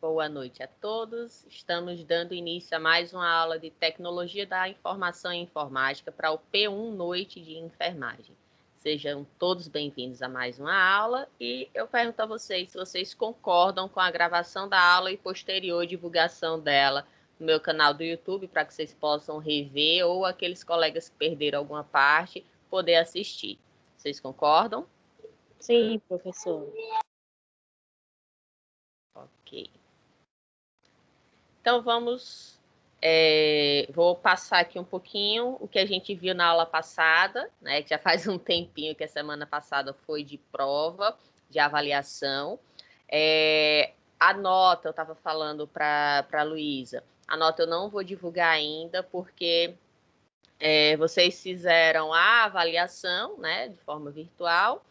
boa noite a todos. Estamos dando início a mais uma aula de Tecnologia da Informação e Informática para o P1 Noite de Enfermagem. Sejam todos bem-vindos a mais uma aula e eu pergunto a vocês se vocês concordam com a gravação da aula e posterior divulgação dela no meu canal do YouTube para que vocês possam rever ou aqueles colegas que perderam alguma parte poder assistir. Vocês concordam? Sim, professor. Ok. Então, vou passar aqui um pouquinho o que a gente viu na aula passada, né, que já faz um tempinho que a semana passada foi de prova, de avaliação. A nota, eu estava falando para a Luísa, a nota eu não vou divulgar ainda, porque vocês fizeram a avaliação, né, de forma virtual,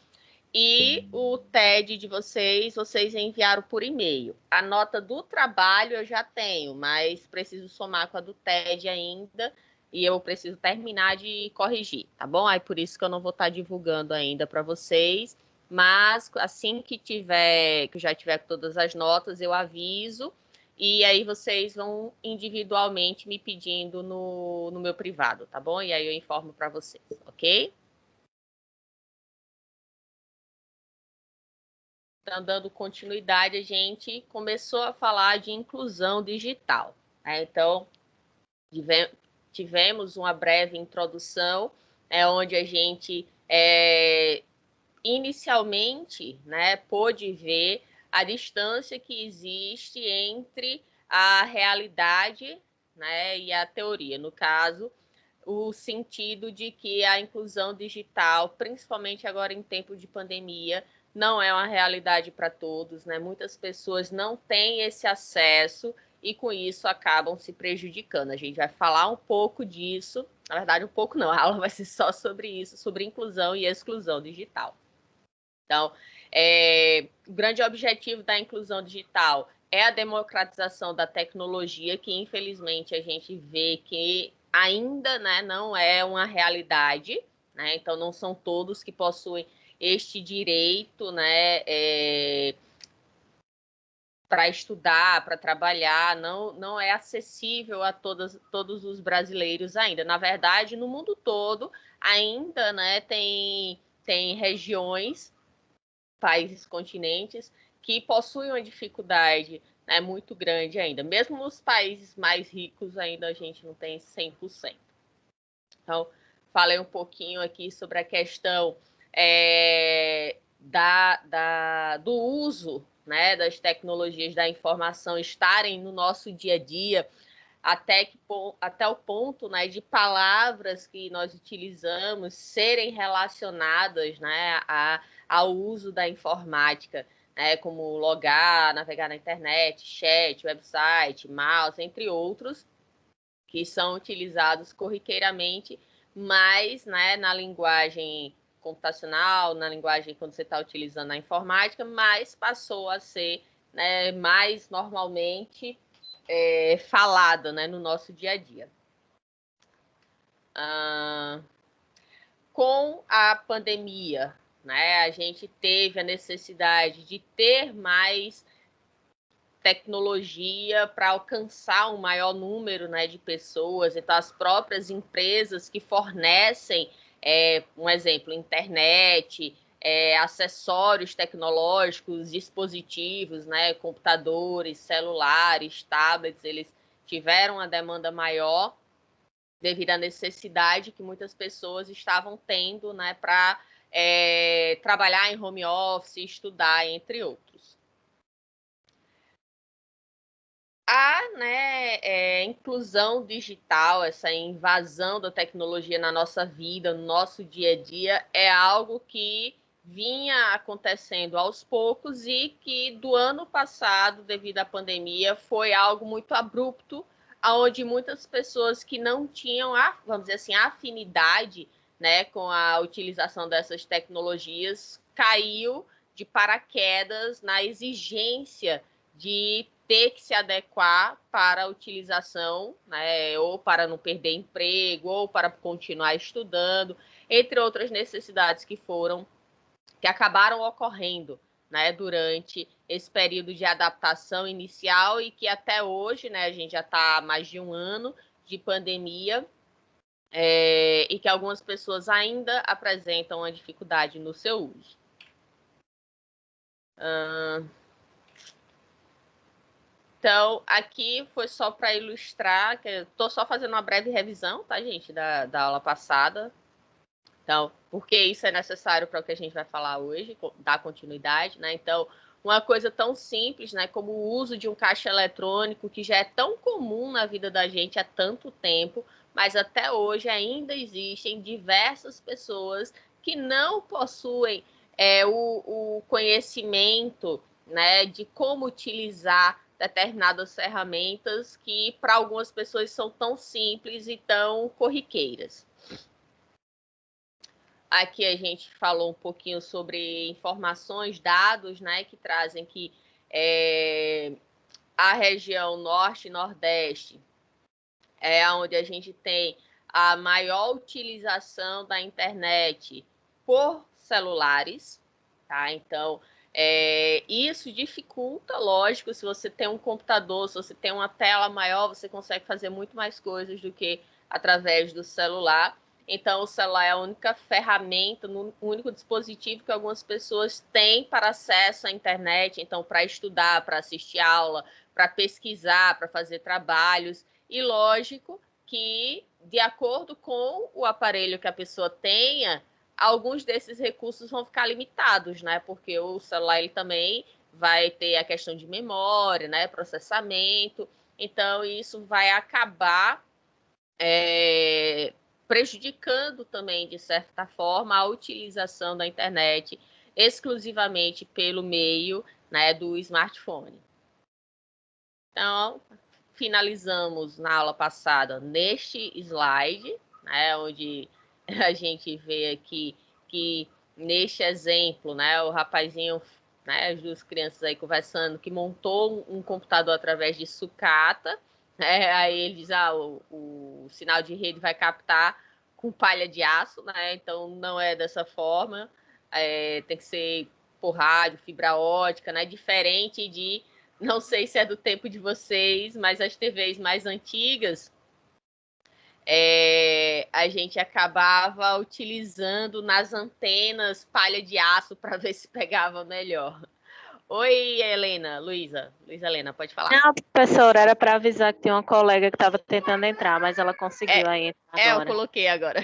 e o TED de vocês enviaram por e-mail. A nota do trabalho eu já tenho, mas preciso somar com a do TED ainda e eu preciso terminar de corrigir, tá bom? Aí por isso que eu não vou estar divulgando ainda para vocês, mas assim que eu já tiver todas as notas, eu aviso e aí vocês vão individualmente me pedindo no meu privado, tá bom? E aí eu informo para vocês, ok? Então, dando continuidade, a gente começou a falar de inclusão digital, né? Então, tivemos uma breve introdução, onde a gente, inicialmente, né, pôde ver a distância que existe entre a realidade, né, e a teoria. No caso, o sentido de que a inclusão digital, principalmente agora em tempo de pandemia, não é uma realidade para todos, né? Muitas pessoas não têm esse acesso e com isso acabam se prejudicando. A gente vai falar um pouco disso, na verdade um pouco não, a aula vai ser só sobre isso, sobre inclusão e exclusão digital. Então, o grande objetivo da inclusão digital é a democratização da tecnologia, que infelizmente a gente vê que ainda, né, não é uma realidade, né? Então não são todos que possuem este direito, né, para estudar, para trabalhar, não é acessível a todos os brasileiros ainda. Na verdade, no mundo todo ainda, né, tem regiões, países, continentes que possuem uma dificuldade, né, muito grande ainda. Mesmo nos países mais ricos ainda a gente não tem 100%. Então, falei um pouquinho aqui sobre a questão do uso, né, das tecnologias da informação estarem no nosso dia a dia, até o ponto, né, de palavras que nós utilizamos serem relacionadas, né, ao uso da informática, né, como logar, navegar na internet, chat, website, mouse, entre outros, que são utilizados corriqueiramente, mas, né, na linguagem computacional, na linguagem quando você está utilizando a informática, mas passou a ser, né, mais normalmente falada, né, no nosso dia a dia. Com a pandemia, né, a gente teve a necessidade de ter mais tecnologia para alcançar um maior número, né, de pessoas. Então, as próprias empresas que fornecem, um exemplo, internet, acessórios tecnológicos, dispositivos, né, computadores, celulares, tablets, eles tiveram uma demanda maior devido à necessidade que muitas pessoas estavam tendo, né, para trabalhar em home office, estudar, entre outros. A inclusão digital, essa invasão da tecnologia na nossa vida, no nosso dia a dia, é algo que vinha acontecendo aos poucos e que do ano passado, devido à pandemia, foi algo muito abrupto, onde muitas pessoas que não tinham, vamos dizer assim, afinidade, né, com a utilização dessas tecnologias, caiu de paraquedas na exigência de ter que se adequar para a utilização, né, ou para não perder emprego, ou para continuar estudando, entre outras necessidades que acabaram ocorrendo, né, durante esse período de adaptação inicial e que até hoje, né, a gente já está há mais de um ano de pandemia, e que algumas pessoas ainda apresentam uma dificuldade no seu uso. Então, aqui foi só para ilustrar, que eu estou só fazendo uma breve revisão, tá, gente, da aula passada. Então, porque isso é necessário para o que a gente vai falar hoje, dar continuidade, né? Então, uma coisa tão simples, né, como o uso de um caixa eletrônico, que já é tão comum na vida da gente há tanto tempo, mas até hoje ainda existem diversas pessoas que não possuem o conhecimento, né, de como utilizar determinadas ferramentas que para algumas pessoas são tão simples e tão corriqueiras. Aqui a gente falou um pouquinho sobre informações, dados, né, que trazem que a região norte e nordeste é onde a gente tem a maior utilização da internet por celulares, tá? Então, isso dificulta, lógico, se você tem um computador, se você tem uma tela maior, você consegue fazer muito mais coisas do que através do celular. Então, o celular é a única ferramenta, o único dispositivo que algumas pessoas têm para acesso à internet, então, para estudar, para assistir aula, para pesquisar, para fazer trabalhos. E lógico que, de acordo com o aparelho que a pessoa tenha, alguns desses recursos vão ficar limitados, né? Porque o celular ele também vai ter a questão de memória, né? Processamento. Então, isso vai acabar prejudicando também, de certa forma, a utilização da internet exclusivamente pelo meio, né, do smartphone. Então, finalizamos na aula passada neste slide, né, onde a gente vê aqui que neste exemplo, né, o rapazinho, né, as duas crianças aí conversando, que montou um computador através de sucata, né, aí ele diz, o sinal de rede vai captar com palha de aço, né, então não é dessa forma, tem que ser por rádio, fibra ótica, né, diferente de, não sei se é do tempo de vocês, mas as TVs mais antigas, a gente acabava utilizando nas antenas palha de aço para ver se pegava melhor. Oi, Helena, Luísa Helena, pode falar. Não, professora, era para avisar que tinha uma colega que estava tentando entrar, mas ela conseguiu aí entrar agora. Eu coloquei agora.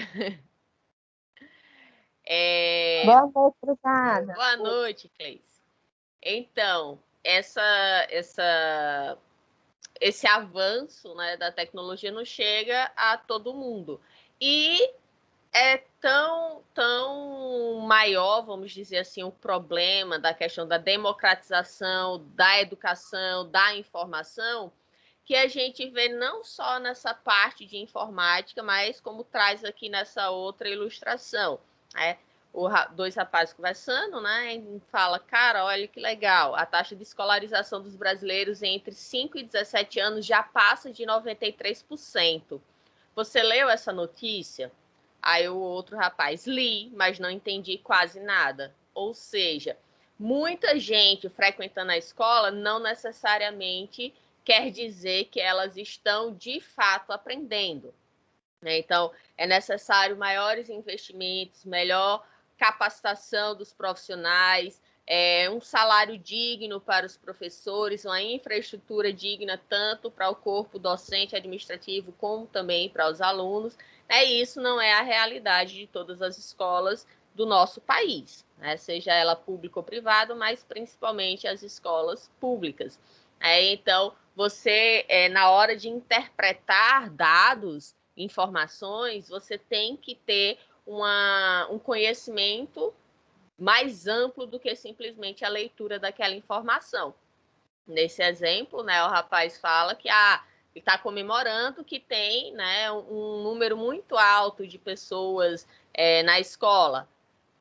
Boa noite, obrigada. Boa noite, Cleice. Então, esse avanço, né, da tecnologia não chega a todo mundo. E é tão maior, vamos dizer assim, o problema da questão da democratização, da educação, da informação, que a gente vê não só nessa parte de informática, mas como traz aqui nessa outra ilustração, né? Dois rapazes conversando, né? E fala, cara, olha que legal, a taxa de escolarização dos brasileiros entre 5 e 17 anos já passa de 93%. Você leu essa notícia? Aí o outro rapaz, li, mas não entendi quase nada. Ou seja, muita gente frequentando a escola não necessariamente quer dizer que elas estão de fato aprendendo. Então, é necessário maiores investimentos, melhor capacitação dos profissionais, um salário digno para os professores, uma infraestrutura digna tanto para o corpo docente administrativo como também para os alunos. Isso não é a realidade de todas as escolas do nosso país, né? Seja ela pública ou privada, mas principalmente as escolas públicas. Então, você, na hora de interpretar dados, informações, você tem que ter um conhecimento mais amplo do que simplesmente a leitura daquela informação. Nesse exemplo, né, o rapaz fala que ele está comemorando que tem, né, um número muito alto de pessoas na escola.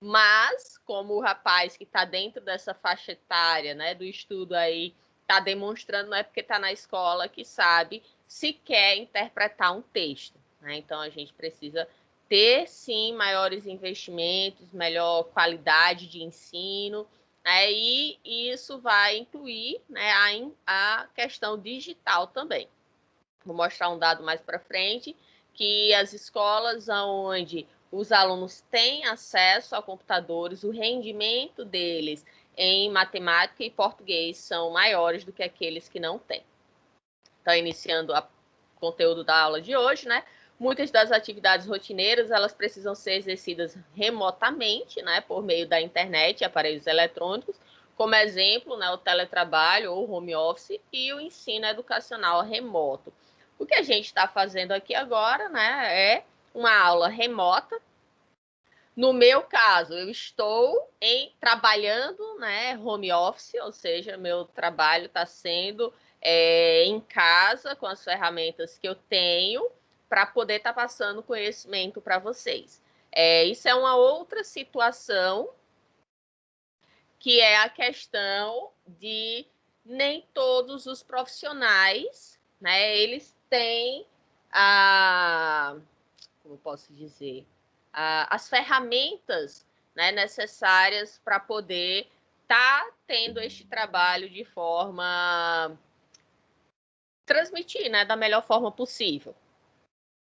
Mas, como o rapaz que está dentro dessa faixa etária, né, do estudo aí, está demonstrando, não é porque está na escola que sabe se quer interpretar um texto, né? Então, a gente precisa ter, sim, maiores investimentos, melhor qualidade de ensino, né? E isso vai incluir, né, a questão digital também. Vou mostrar um dado mais para frente, que as escolas onde os alunos têm acesso a computadores, o rendimento deles em matemática e português são maiores do que aqueles que não têm. Então, iniciando o conteúdo da aula de hoje, né? Muitas das atividades rotineiras, elas precisam ser exercidas remotamente, né? Por meio da internet e aparelhos eletrônicos, como exemplo, né? O teletrabalho ou home office e o ensino educacional remoto. O que a gente está fazendo aqui agora, né? É uma aula remota. No meu caso, eu estou trabalhando, né, home office, ou seja, meu trabalho está sendo em casa, com as ferramentas que eu tenho, para poder estar passando conhecimento para vocês. Isso é uma outra situação, que é a questão de nem todos os profissionais, né, eles têm como posso dizer, as ferramentas, né, necessárias para poder estar tendo este trabalho de forma transmitir, né, da melhor forma possível.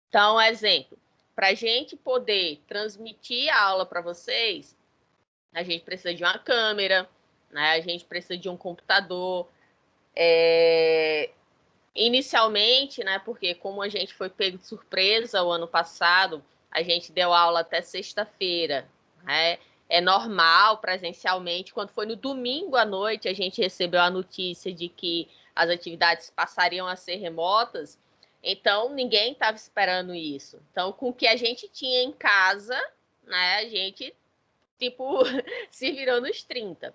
Então, exemplo, para a gente poder transmitir a aula para vocês, a gente precisa de uma câmera, né, a gente precisa de um computador. Inicialmente, né, porque como a gente foi pego de surpresa o ano passado, a gente deu aula até sexta-feira, né? É normal presencialmente. Quando foi no domingo à noite, a gente recebeu a notícia de que as atividades passariam a ser remotas. Então, ninguém estava esperando isso. Então, com o que a gente tinha em casa, né, a gente, tipo, se virou nos 30.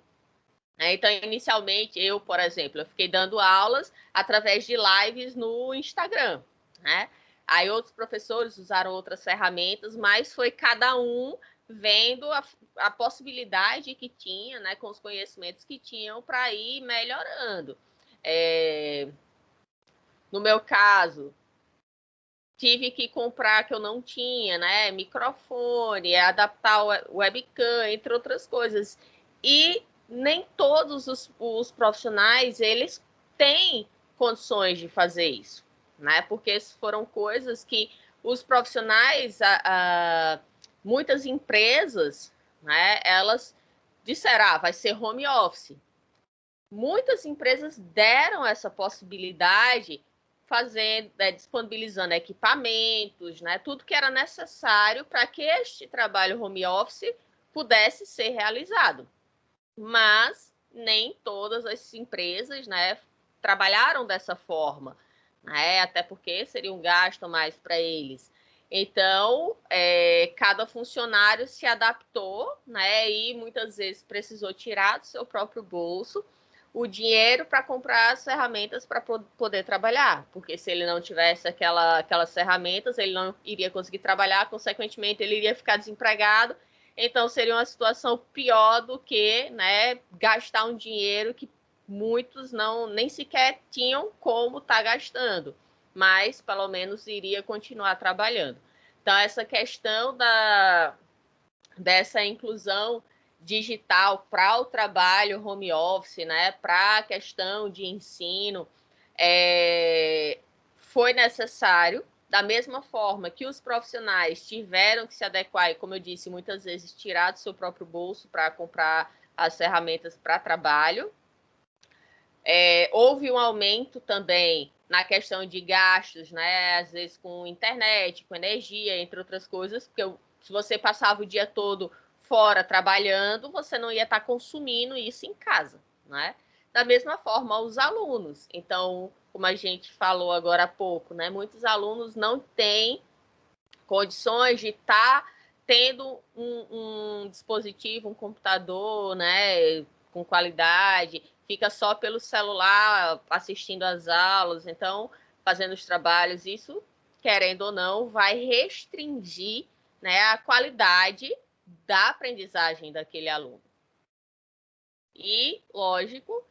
Então, inicialmente, eu, por exemplo, eu fiquei dando aulas através de lives no Instagram, né? Aí outros professores usaram outras ferramentas, mas foi cada um vendo a possibilidade que tinha, né, com os conhecimentos que tinham para ir melhorando. No meu caso, tive que comprar que eu não tinha, né, microfone, adaptar o webcam, entre outras coisas. E nem todos os profissionais, eles têm condições de fazer isso, né? Porque foram coisas que os profissionais, muitas empresas, né, elas disseram, vai ser home office. Muitas empresas deram essa possibilidade, fazendo, disponibilizando equipamentos, né, tudo que era necessário para que este trabalho home office pudesse ser realizado. Mas nem todas as empresas, né, trabalharam dessa forma, né, até porque seria um gasto mais para eles. Então, cada funcionário se adaptou, né, e muitas vezes precisou tirar do seu próprio bolso o dinheiro para comprar as ferramentas para poder trabalhar, porque se ele não tivesse aquelas ferramentas, ele não iria conseguir trabalhar, consequentemente, ele iria ficar desempregado. Então, seria uma situação pior do que, né, gastar um dinheiro que muitos nem sequer tinham como estar gastando, mas pelo menos iria continuar trabalhando. Então, essa questão dessa inclusão digital para o trabalho home office, né, para a questão de ensino, foi necessário, da mesma forma que os profissionais tiveram que se adequar e, como eu disse, muitas vezes tirar do seu próprio bolso para comprar as ferramentas para trabalho. Houve um aumento também na questão de gastos, né, às vezes com internet, com energia, entre outras coisas, porque se você passava o dia todo fora trabalhando, você não ia estar consumindo isso em casa, né? Da mesma forma, os alunos. Então, como a gente falou agora há pouco, né? Muitos alunos não têm condições de estar tendo um dispositivo, um computador, né, com qualidade, fica só pelo celular assistindo às aulas, então, fazendo os trabalhos, isso, querendo ou não, vai restringir, né, a qualidade da aprendizagem daquele aluno. E, lógico,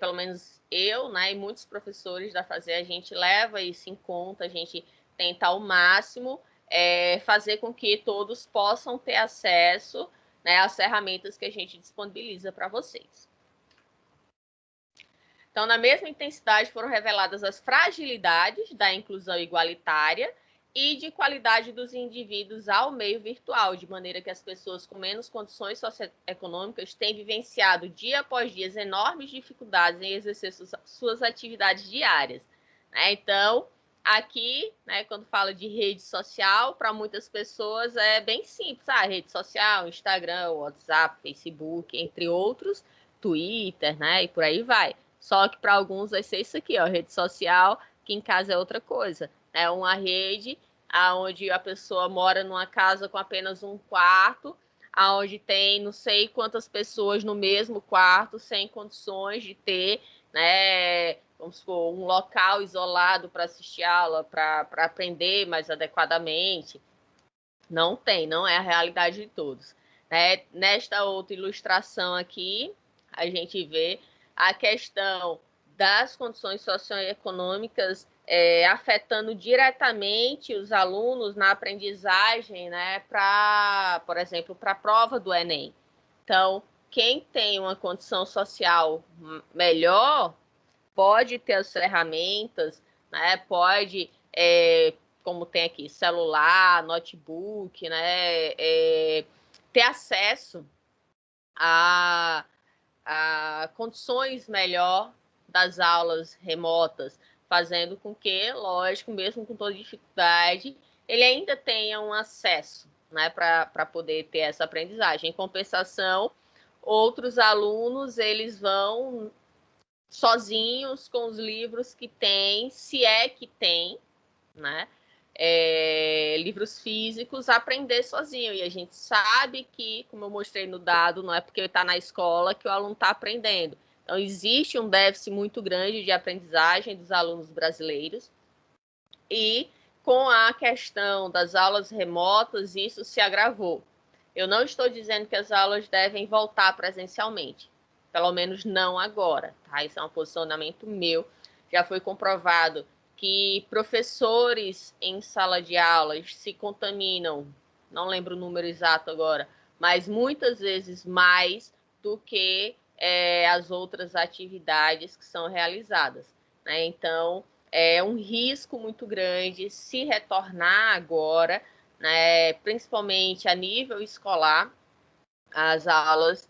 pelo menos eu, né, e muitos professores da FASE, a gente leva isso em conta, a gente tenta ao máximo fazer com que todos possam ter acesso, né, as ferramentas que a gente disponibiliza para vocês. Então, na mesma intensidade, foram reveladas as fragilidades da inclusão igualitária e de qualidade dos indivíduos ao meio virtual, de maneira que as pessoas com menos condições socioeconômicas têm vivenciado dia após dia enormes dificuldades em exercer suas atividades diárias. Então, aqui, né, quando fala de rede social, para muitas pessoas é bem simples. Rede social, Instagram, WhatsApp, Facebook, entre outros, Twitter, né, e por aí vai. Só que para alguns vai ser isso aqui, ó, rede social, que em casa é outra coisa. É uma rede onde a pessoa mora numa casa com apenas um quarto, onde tem não sei quantas pessoas no mesmo quarto, sem condições de ter, né, vamos supor, um local isolado para assistir aula, para aprender mais adequadamente. Não tem, não é a realidade de todos. Nesta outra ilustração aqui, a gente vê a questão das condições socioeconômicas afetando diretamente os alunos na aprendizagem, né, por exemplo, para a prova do Enem. Então, quem tem uma condição social melhor pode ter as ferramentas, né, pode, como tem aqui, celular, notebook, né, ter acesso a condições melhor das aulas remotas, fazendo com que, lógico, mesmo com toda dificuldade, ele ainda tenha um acesso, né, para poder ter essa aprendizagem. Em compensação, outros alunos, eles vão sozinhos com os livros que tem, se é que tem, né, livros físicos, aprender sozinho. E a gente sabe que, como eu mostrei no dado, não é porque ele está na escola que o aluno está aprendendo. Então, existe um déficit muito grande de aprendizagem dos alunos brasileiros. E, com a questão das aulas remotas, isso se agravou. Eu não estou dizendo que as aulas devem voltar presencialmente. Pelo menos não agora, tá? Isso é um posicionamento meu. Já foi comprovado que professores em sala de aulas se contaminam, não lembro o número exato agora, mas muitas vezes mais do que as outras atividades que são realizadas, né? Então, é um risco muito grande se retornar agora, né, principalmente a nível escolar, as aulas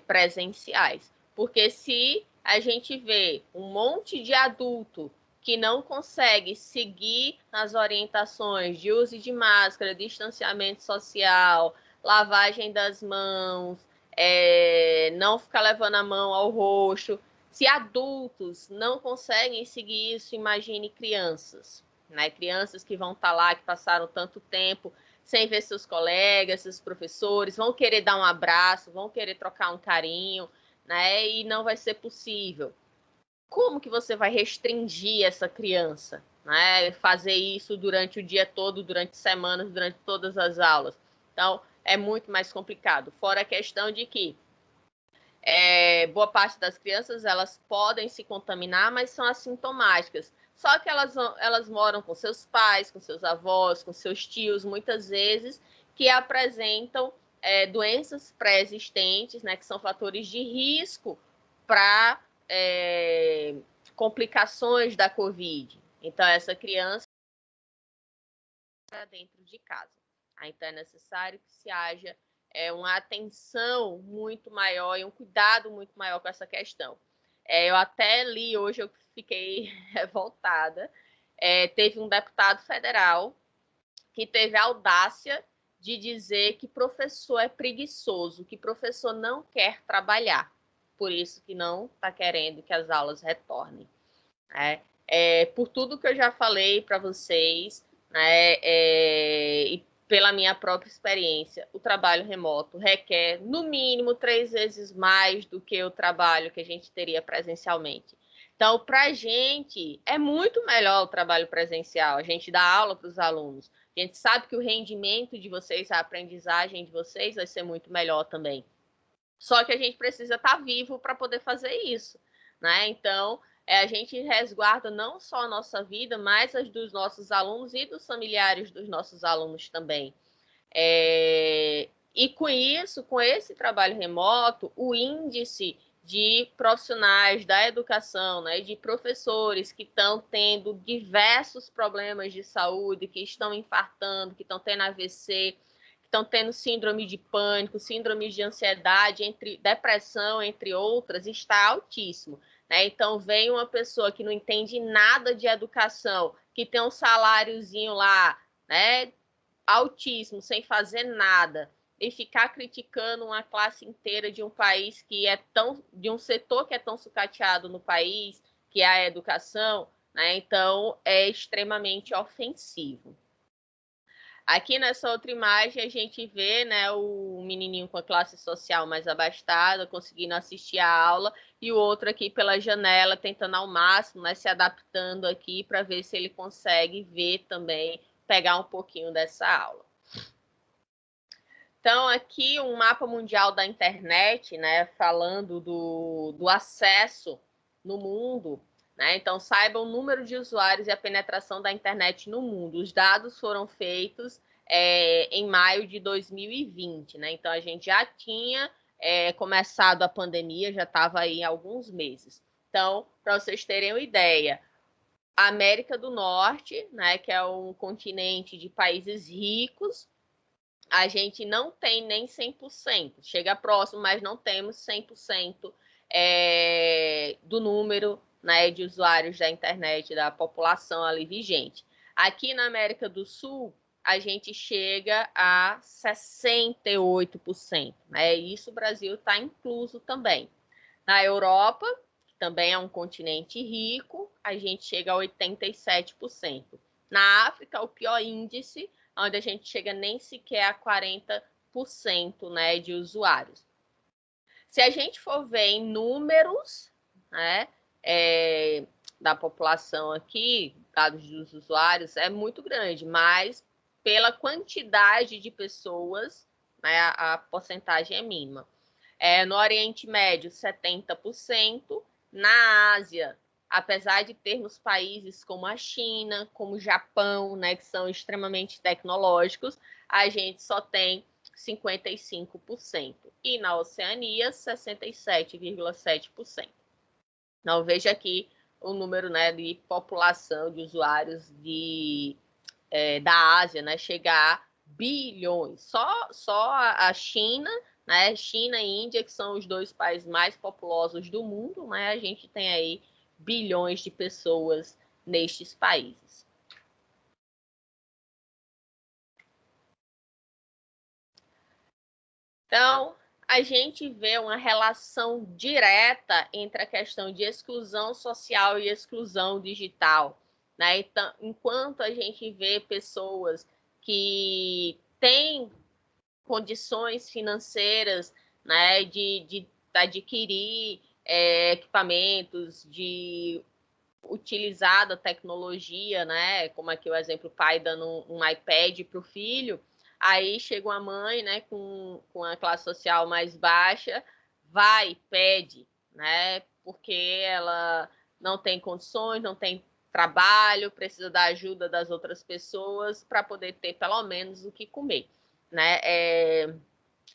presenciais. Porque se a gente vê um monte de adulto que não consegue seguir as orientações de uso de máscara, distanciamento social, lavagem das mãos, não ficar levando a mão ao rosto. Se adultos não conseguem seguir isso, imagine crianças, né? Crianças que vão estar lá, que passaram tanto tempo sem ver seus colegas, seus professores, vão querer dar um abraço, vão querer trocar um carinho, né? E não vai ser possível. Como que você vai restringir essa criança, né? Fazer isso durante o dia todo, durante semanas, durante todas as aulas? Então, é muito mais complicado. Fora a questão de que boa parte das crianças, elas podem se contaminar, mas são assintomáticas. Só que elas moram com seus pais, com seus avós, com seus tios, muitas vezes, que apresentam doenças pré-existentes, né, que são fatores de risco para complicações da Covid. Então, essa criança está dentro de casa. Então, é necessário que se haja uma atenção muito maior e um cuidado muito maior com essa questão. Eu até li hoje, eu fiquei revoltada. Teve um deputado federal que teve a audácia de dizer que professor é preguiçoso, que professor não quer trabalhar, por isso que não está querendo que as aulas retornem. Por tudo que eu já falei para vocês, né, e pela minha própria experiência, o trabalho remoto requer, no mínimo, 3 vezes mais do que o trabalho que a gente teria presencialmente. Então, para a gente, é muito melhor o trabalho presencial. A gente dá aula para os alunos. A gente sabe que o rendimento de vocês, a aprendizagem de vocês vai ser muito melhor também. Só que a gente precisa estar vivo para poder fazer isso, né? Então, a gente resguarda não só a nossa vida, mas as dos nossos alunos e dos familiares dos nossos alunos também. E E com isso, com esse trabalho remoto, o índice de profissionais da educação, né, de professores que estão tendo diversos problemas de saúde, que estão infartando, que estão tendo AVC, que estão tendo síndrome de pânico, síndrome de ansiedade, depressão, entre outras, está altíssimo. Né? Então, vem uma pessoa que não entende nada de educação, que tem um saláriozinho lá, né, altíssimo, sem fazer nada, e ficar criticando uma classe inteira de um país que é tão, de um setor que é tão sucateado no país, que é a educação, né? Então é extremamente ofensivo. Aqui nessa outra imagem a gente vê, né, o menininho com a classe social mais abastada conseguindo assistir a aula e o outro aqui pela janela tentando ao máximo, né, se adaptando aqui para ver se ele consegue ver também, pegar um pouquinho dessa aula. Então, aqui um mapa mundial da internet, né, falando do acesso no mundo, né? Então, saiba o número de usuários e a penetração da internet no mundo. Os dados foram feitos em maio de 2020, né? Então, a gente já tinha começado a pandemia, já estava aí há alguns meses. Então, para vocês terem uma ideia, a América do Norte, né, que é um continente de países ricos, a gente não tem nem 100%. Chega próximo, mas não temos 100% do número, né, de usuários da internet, da população ali vigente. Aqui na América do Sul, a gente chega a 68%. Né? Isso o Brasil está incluso também. Na Europa, que também é um continente rico, a gente chega a 87%. Na África, o pior índice, onde a gente chega nem sequer a 40%, né, de usuários. Se a gente for ver em números, né, da população aqui, dados dos usuários, é muito grande, mas pela quantidade de pessoas, né, a porcentagem é mínima. No Oriente Médio, 70%. Na Ásia, apesar de termos países como a China, como o Japão, né, que são extremamente tecnológicos, a gente só tem 55%. E na Oceania, 67,7%. Então, veja aqui o número, né, de população de usuários da Ásia, né, chegar a bilhões. Só a China, né, China e Índia, que são os dois países mais populosos do mundo, né, a gente tem aí bilhões de pessoas nestes países. Então, a gente vê uma relação direta entre a questão de exclusão social e exclusão digital. Né? Então, enquanto a gente vê pessoas que têm condições financeiras, né, de adquirir equipamentos, de utilizar a tecnologia, né, como aqui o exemplo, o pai dando um iPad para o filho, aí chega uma mãe, né, com a classe social mais baixa, pede, né, porque ela não tem condições, não tem trabalho, precisa da ajuda das outras pessoas para poder ter pelo menos o que comer, né?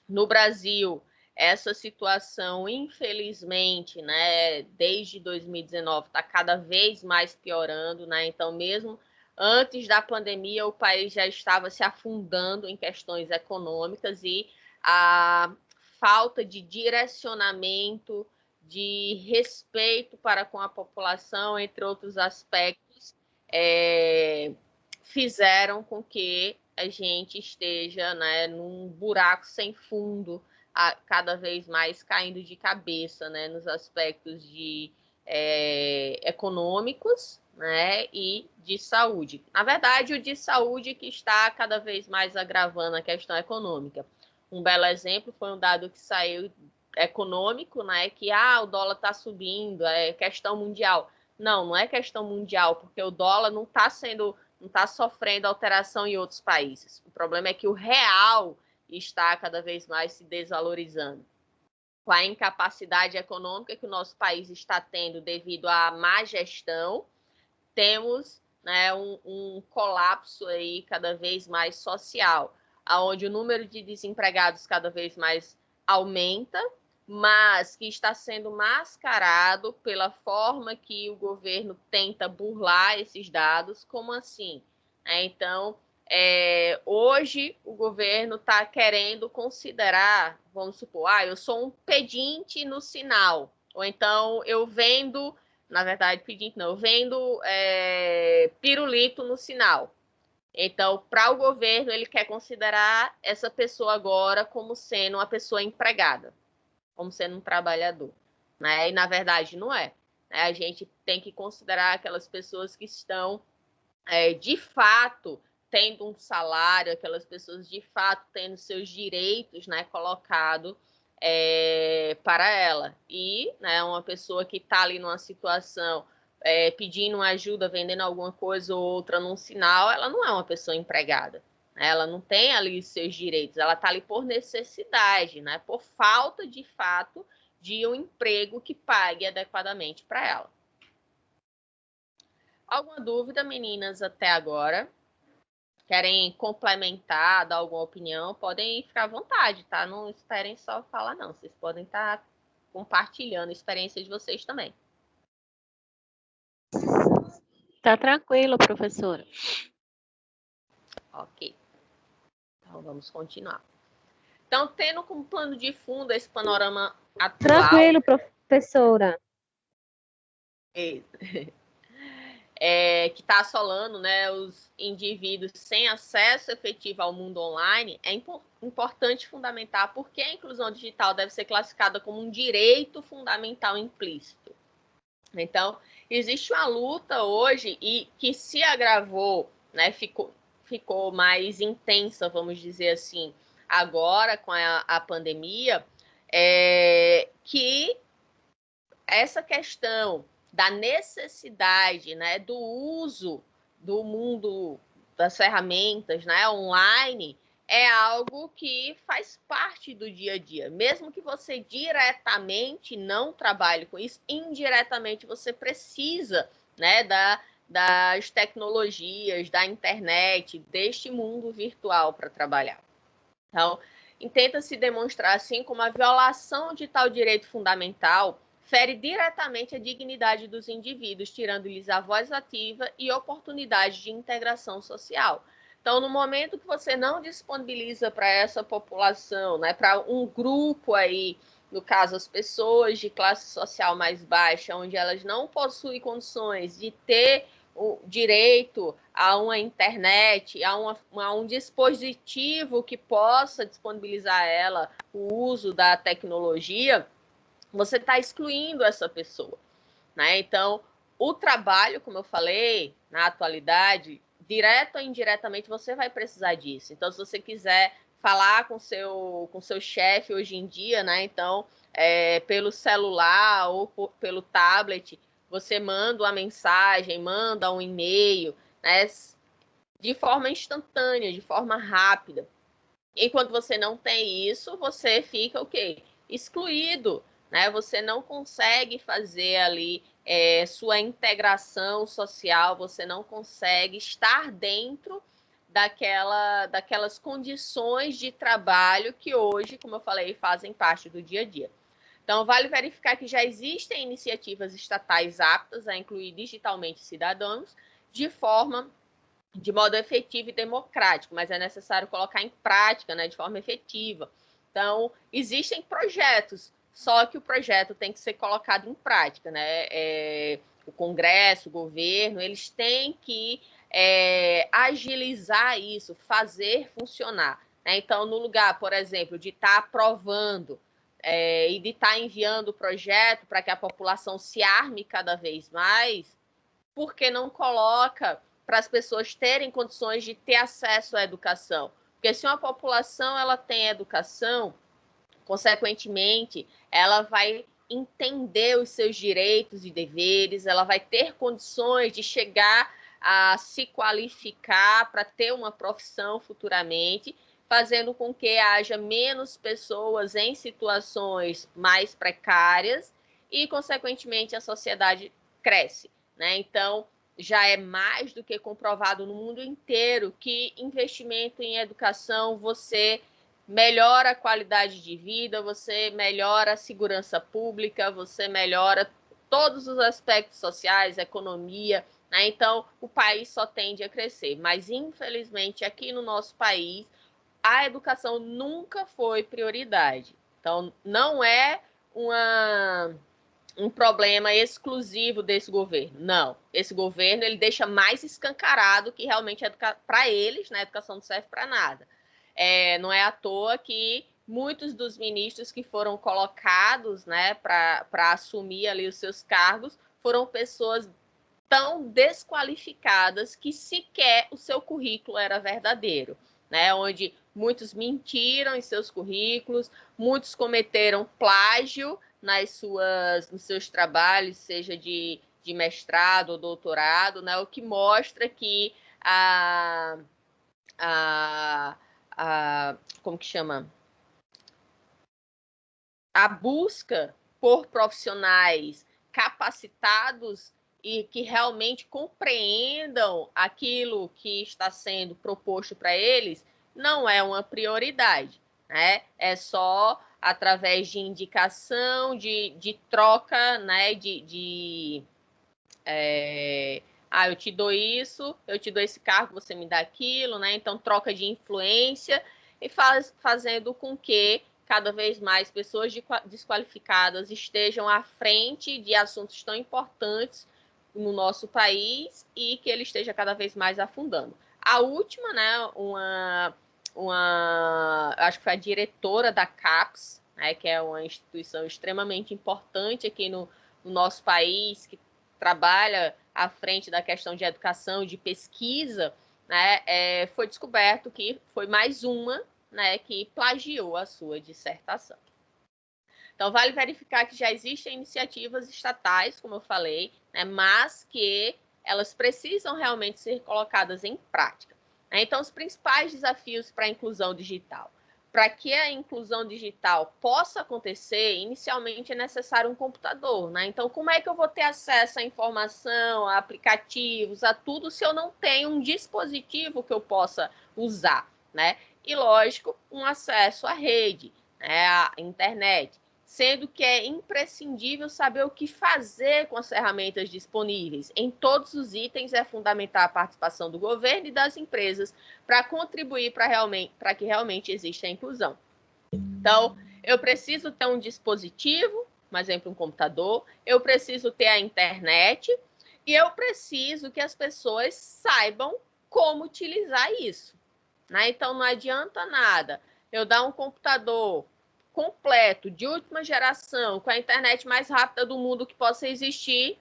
No Brasil, essa situação, infelizmente, né, desde 2019, está cada vez mais piorando, né? Então, mesmo antes da pandemia, o país já estava se afundando em questões econômicas e a falta de direcionamento, de respeito para com a população, entre outros aspectos, fizeram com que a gente esteja, né, num buraco sem fundo, cada vez mais caindo de cabeça, né, nos aspectos econômicos, né, e de saúde. Na verdade, o de saúde que está cada vez mais agravando a questão econômica. Um belo exemplo foi um dado que saiu econômico, né, que o dólar está subindo, é questão mundial. Não é questão mundial, porque o dólar não está sofrendo alteração em outros países. O problema é que o real está cada vez mais se desvalorizando. Com a incapacidade econômica que o nosso país está tendo devido à má gestão, temos, né, um colapso aí cada vez mais social. onde o número de desempregados cada vez mais aumenta, mas que está sendo mascarado pela forma que o governo tenta burlar esses dados. Como assim? Então, hoje o governo está querendo considerar, vamos supor, eu sou um pedinte no sinal, ou então eu vendo, na verdade, pedinte não, eu vendo pirulito no sinal. Então, para o governo, ele quer considerar essa pessoa agora como sendo uma pessoa empregada, como sendo um trabalhador, né? E, na verdade, não é. A gente tem que considerar aquelas pessoas que estão, de fato, tendo um salário, aquelas pessoas, de fato, tendo seus direitos, né, colocado para ela. E, né, uma pessoa que está ali numa situação pedindo ajuda, vendendo alguma coisa ou outra num sinal, ela não é uma pessoa empregada. Né? Ela não tem ali os seus direitos, ela está ali por necessidade, né? Por falta, de fato, de um emprego que pague adequadamente para ela. Alguma dúvida, meninas, até agora? Querem complementar, dar alguma opinião? Podem ficar à vontade, tá? Não esperem só falar, não. Vocês podem estar compartilhando a experiência de vocês também. Tá tranquilo, professora. Ok. Então, vamos continuar. Então, tendo como plano de fundo esse panorama atual... Tranquilo, professora. Que está assolando, né, os indivíduos sem acesso efetivo ao mundo online, é importante fundamentar por que a inclusão digital deve ser classificada como um direito fundamental implícito. Então, existe uma luta hoje e que se agravou, né, ficou mais intensa, vamos dizer assim, agora com a pandemia, que essa questão da necessidade, né, do uso do mundo das ferramentas, né, online, é algo que faz parte do dia a dia. Mesmo que você diretamente não trabalhe com isso, indiretamente você precisa, né, das tecnologias, da internet, deste mundo virtual para trabalhar. Então, tenta-se demonstrar assim como a violação de tal direito fundamental fere diretamente a dignidade dos indivíduos, tirando-lhes a voz ativa e oportunidade de integração social. Então, no momento que você não disponibiliza para essa população, né, para um grupo aí, no caso, as pessoas de classe social mais baixa, onde elas não possuem condições de ter o direito a uma internet, a um dispositivo que possa disponibilizar a ela o uso da tecnologia, você está excluindo essa pessoa. Né? Então, o trabalho, como eu falei, na atualidade, direto ou indiretamente, você vai precisar disso. Então, se você quiser falar com seu chefe hoje em dia, né? Então, pelo celular ou pelo tablet, você manda uma mensagem, manda um e-mail, né? De forma instantânea, de forma rápida. E quando você não tem isso, você fica o quê? Excluído, né? Você não consegue fazer ali sua integração social, você não consegue estar dentro daquelas condições de trabalho que hoje, como eu falei, fazem parte do dia a dia. Então, vale verificar que já existem iniciativas estatais aptas a incluir digitalmente cidadãos de modo efetivo e democrático, mas é necessário colocar em prática, né, de forma efetiva. Então, existem projetos, só que o projeto tem que ser colocado em prática, né? O Congresso, o governo, eles têm que agilizar isso, fazer funcionar. Né? Então, no lugar, por exemplo, de estar aprovando e de estar enviando o projeto para que a população se arme cada vez mais, por que não coloca para as pessoas terem condições de ter acesso à educação? Porque se uma população ela tem educação, consequentemente, ela vai entender os seus direitos e deveres, ela vai ter condições de chegar a se qualificar para ter uma profissão futuramente, fazendo com que haja menos pessoas em situações mais precárias e, consequentemente, a sociedade cresce. Né? Então, já é mais do que comprovado no mundo inteiro que investimento em educação, você melhora a qualidade de vida, você melhora a segurança pública, você melhora todos os aspectos sociais, economia, né? Então, o país só tende a crescer. Mas, infelizmente, aqui no nosso país, a educação nunca foi prioridade. Então, não é um problema exclusivo desse governo. Não. Esse governo ele deixa mais escancarado que realmente para eles, né, a educação não serve para nada. Não é à toa que muitos dos ministros que foram colocados, né, para assumir ali os seus cargos foram pessoas tão desqualificadas que sequer o seu currículo era verdadeiro, né? Onde muitos mentiram em seus currículos, muitos cometeram plágio nos seus trabalhos, seja de mestrado ou doutorado, né? O que mostra que como que chama? A busca por profissionais capacitados e que realmente compreendam aquilo que está sendo proposto para eles não é uma prioridade, né? É só através de indicação, de troca, né? Eu te dou isso, eu te dou esse cargo, você me dá aquilo, né? Então, troca de influência e fazendo com que cada vez mais pessoas desqualificadas estejam à frente de assuntos tão importantes no nosso país e que ele esteja cada vez mais afundando. A última, né, acho que foi a diretora da CAPES, né, que é uma instituição extremamente importante aqui no nosso país, que trabalha à frente da questão de educação, de pesquisa, né, foi descoberto que foi mais uma, né, que plagiou a sua dissertação. Então, vale verificar que já existem iniciativas estatais, como eu falei, né, mas que elas precisam realmente ser colocadas em prática. Então, os principais desafios para a inclusão digital. Para que a inclusão digital possa acontecer, inicialmente é necessário um computador, né? Então, como é que eu vou ter acesso à informação, a aplicativos, a tudo, se eu não tenho um dispositivo que eu possa usar, né? E, lógico, um acesso à rede, né? À internet, sendo que é imprescindível saber o que fazer com as ferramentas disponíveis. Em todos os itens é fundamental a participação do governo e das empresas para contribuir para que realmente exista a inclusão. Então, eu preciso ter um dispositivo, por exemplo, um computador, eu preciso ter a internet e eu preciso que as pessoas saibam como utilizar isso, né? Então, não adianta nada eu dar um computador completo, de última geração, com a internet mais rápida do mundo que possa existir,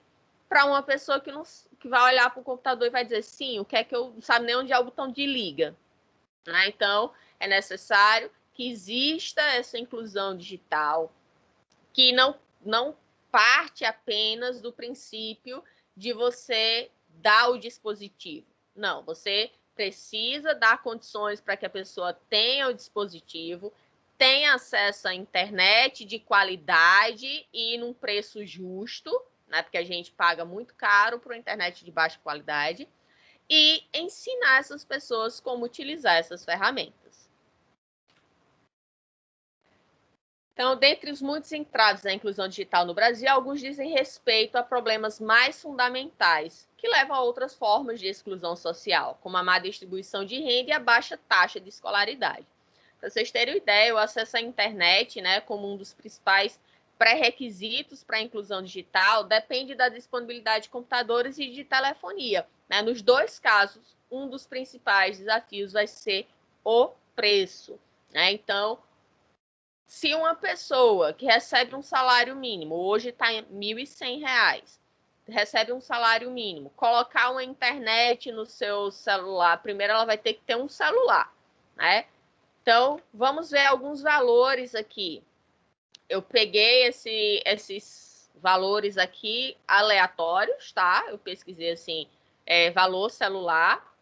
para uma pessoa que vai olhar para o computador e vai dizer, sim, o que é que eu não sabe nem onde é o botão de liga. Né? Então, é necessário que exista essa inclusão digital, que não parte apenas do princípio de você dar o dispositivo. Não, você precisa dar condições para que a pessoa tenha o dispositivo, tenha acesso à internet de qualidade e num preço justo, né? Porque a gente paga muito caro por internet de baixa qualidade, e ensinar essas pessoas como utilizar essas ferramentas. Então, dentre os muitos entraves à inclusão digital no Brasil, alguns dizem respeito a problemas mais fundamentais, que levam a outras formas de exclusão social, como a má distribuição de renda e a baixa taxa de escolaridade. Para vocês terem ideia, o acesso à internet, né, como um dos principais pré-requisitos para a inclusão digital, depende da disponibilidade de computadores e de telefonia. Né? Nos dois casos, um dos principais desafios vai ser o preço. Né? Então, se uma pessoa que recebe um salário mínimo, hoje está em R$ 1.100, recebe um salário mínimo, colocar uma internet no seu celular, primeiro ela vai ter que ter um celular, né? Então, vamos ver alguns valores aqui. Eu peguei esses valores aqui aleatórios, tá? Eu pesquisei assim, valor celular,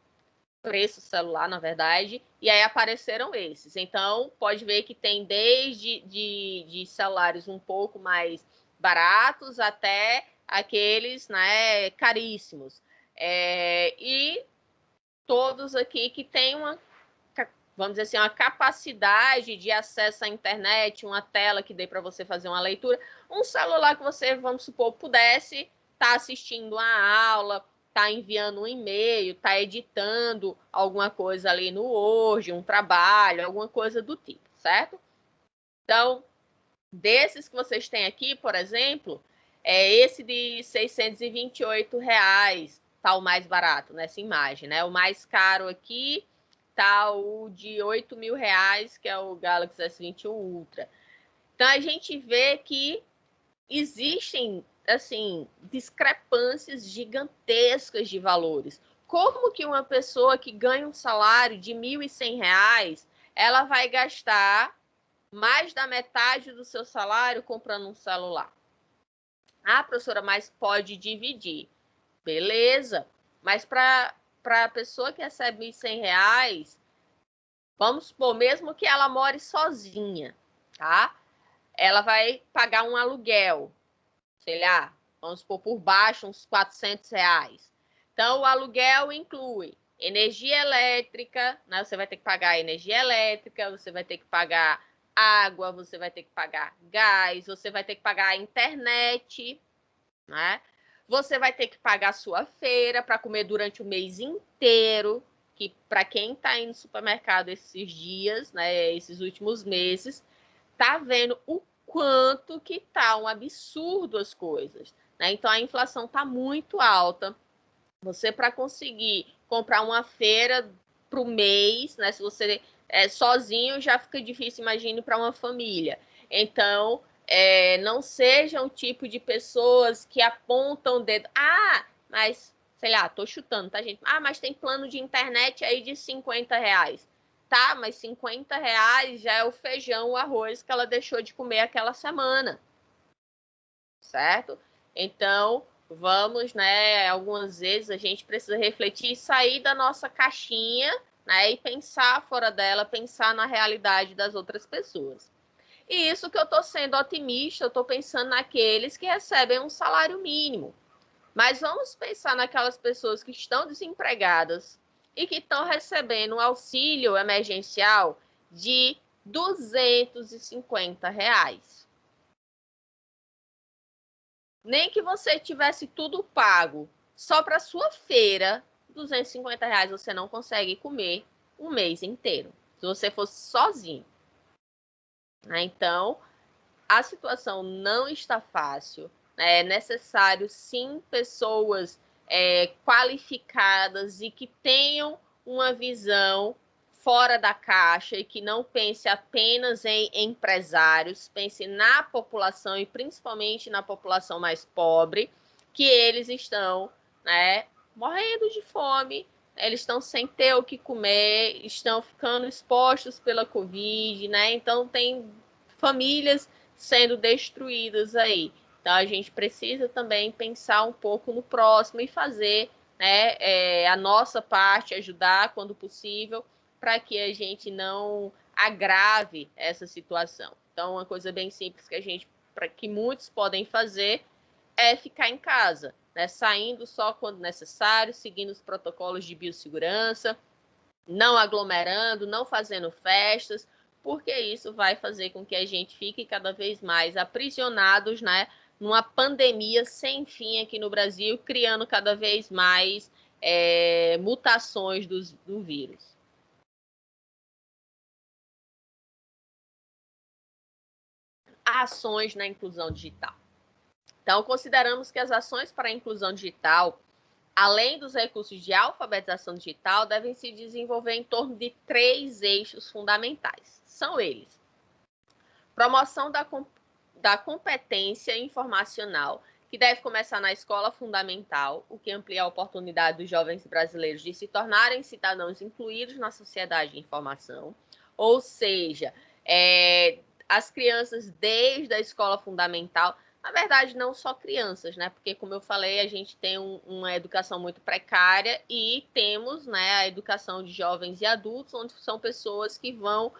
preço celular, na verdade, e aí apareceram esses. Então, pode ver que tem desde de celulares um pouco mais baratos até aqueles, né, caríssimos. E todos aqui que têm vamos dizer assim, uma capacidade de acesso à internet, uma tela que dê para você fazer uma leitura, um celular que você, vamos supor, pudesse estar assistindo a aula, estar enviando um e-mail, estar editando alguma coisa ali no Word, um trabalho, alguma coisa do tipo, certo? Então, desses que vocês têm aqui, por exemplo, esse de R$ 628, tá o mais barato nessa imagem, né? O mais caro aqui tá o de R$ 8.000, que é o Galaxy S21 Ultra. Então, a gente vê que existem, assim, discrepâncias gigantescas de valores. Como que uma pessoa que ganha um salário de R$ 1.100, ela vai gastar mais da metade do seu salário comprando um celular? Ah, professora, mas pode dividir. Beleza, mas para a pessoa que recebe R$ 1.100, vamos supor, mesmo que ela more sozinha, tá? Ela vai pagar um aluguel, sei lá, vamos supor, por baixo, uns R$ 400. Então, o aluguel inclui energia elétrica, né? Você vai ter que pagar energia elétrica, você vai ter que pagar água, você vai ter que pagar gás, você vai ter que pagar a internet, né? Você vai ter que pagar a sua feira para comer durante o mês inteiro, que para quem está indo no supermercado esses dias, né, esses últimos meses, tá vendo o quanto que tá um absurdo as coisas, né? Então a inflação tá muito alta. Você, para conseguir comprar uma feira para o mês, né? Se você é sozinho, já fica difícil, imagine para uma família. Então, não sejam o tipo de pessoas que apontam o dedo. Ah, mas, sei lá, tô chutando, tá, gente? Ah, mas tem plano de internet aí de R$ 50. Tá, mas R$ 50 já é o feijão, o arroz que ela deixou de comer aquela semana. Certo? Então, vamos, né? Algumas vezes a gente precisa refletir, sair da nossa caixinha, né? E pensar fora dela, pensar na realidade das outras pessoas. E isso que eu estou sendo otimista, eu estou pensando naqueles que recebem um salário mínimo. Mas vamos pensar naquelas pessoas que estão desempregadas e que estão recebendo um auxílio emergencial de R$ 250. Nem que você tivesse tudo pago só para sua feira, R$ 250 você não consegue comer um mês inteiro, se você fosse sozinho. Então, a situação não está fácil. É necessário, sim, pessoas qualificadas e que tenham uma visão fora da caixa e que não pense apenas em empresários, pense na população e principalmente na população mais pobre, que eles estão, né, morrendo de fome, eles estão sem ter o que comer, estão ficando expostos pela Covid, né? Então tem famílias sendo destruídas aí. Então a gente precisa também pensar um pouco no próximo e fazer, né, a nossa parte, ajudar quando possível, para que a gente não agrave essa situação. Então, uma coisa bem simples que muitos podem fazer é ficar em casa, né, saindo só quando necessário, seguindo os protocolos de biossegurança, não aglomerando, não fazendo festas, porque isso vai fazer com que a gente fique cada vez mais aprisionados, né, numa pandemia sem fim aqui no Brasil, criando cada vez mais mutações do vírus. Ações na inclusão digital. Então, consideramos que as ações para a inclusão digital, além dos recursos de alfabetização digital, devem se desenvolver em torno de 3 eixos fundamentais. São eles: promoção da competência informacional, que deve começar na escola fundamental, o que amplia a oportunidade dos jovens brasileiros de se tornarem cidadãos incluídos na sociedade de informação. Ou seja, as crianças desde a escola fundamental, na verdade, não só crianças, né? Porque, como eu falei, a gente tem uma educação muito precária e temos, né, a educação de jovens e adultos, onde são pessoas que vão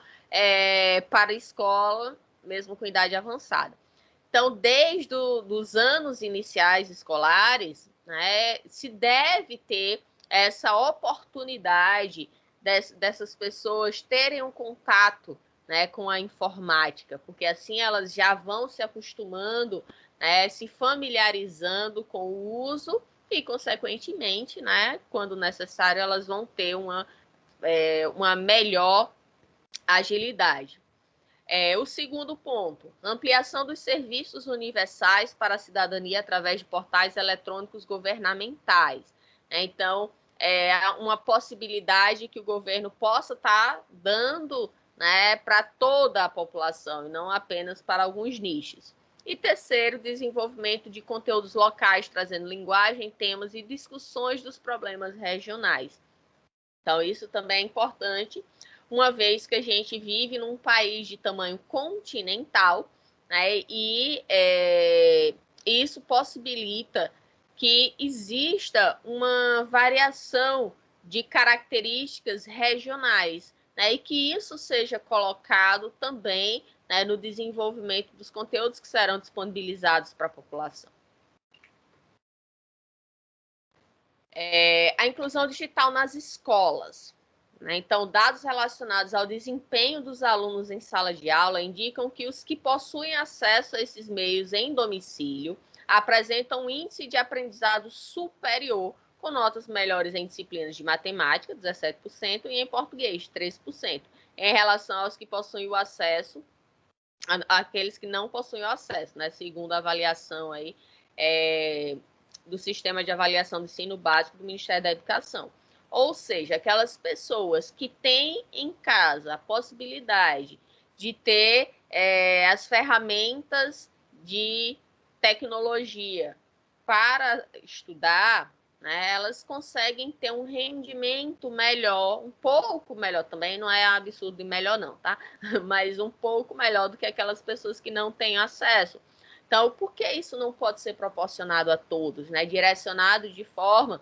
para a escola, mesmo com idade avançada. Então, desde os anos iniciais escolares, né, se deve ter essa oportunidade dessas pessoas terem um contato, né, com a informática, porque assim elas já vão se acostumando, né, se familiarizando com o uso e, consequentemente, né, quando necessário, elas vão ter uma melhor agilidade. O segundo ponto, ampliação dos serviços universais para a cidadania através de portais eletrônicos governamentais. Então, uma possibilidade que o governo possa estar dando, né, para toda a população, e não apenas para alguns nichos. E terceiro, desenvolvimento de conteúdos locais, trazendo linguagem, temas e discussões dos problemas regionais. Então, isso também é importante, uma vez que a gente vive num país de tamanho continental, né, e isso possibilita que exista uma variação de características regionais, né, e que isso seja colocado também, né, no desenvolvimento dos conteúdos que serão disponibilizados para a população. A inclusão digital nas escolas. Né? Então, dados relacionados ao desempenho dos alunos em sala de aula indicam que os que possuem acesso a esses meios em domicílio apresentam um índice de aprendizado superior, com notas melhores em disciplinas de matemática, 17%, e em português, 13%, em relação aos que possuem o acesso, aqueles que não possuem o acesso, né? Segundo a avaliação aí, do Sistema de Avaliação do Ensino Básico do Ministério da Educação. Ou seja, aquelas pessoas que têm em casa a possibilidade de ter as ferramentas de tecnologia para estudar, né, elas conseguem ter um rendimento melhor, um pouco melhor também, não é absurdo e melhor não, tá? Mas um pouco melhor do que aquelas pessoas que não têm acesso. Então, por que isso não pode ser proporcionado a todos, né? Direcionado de forma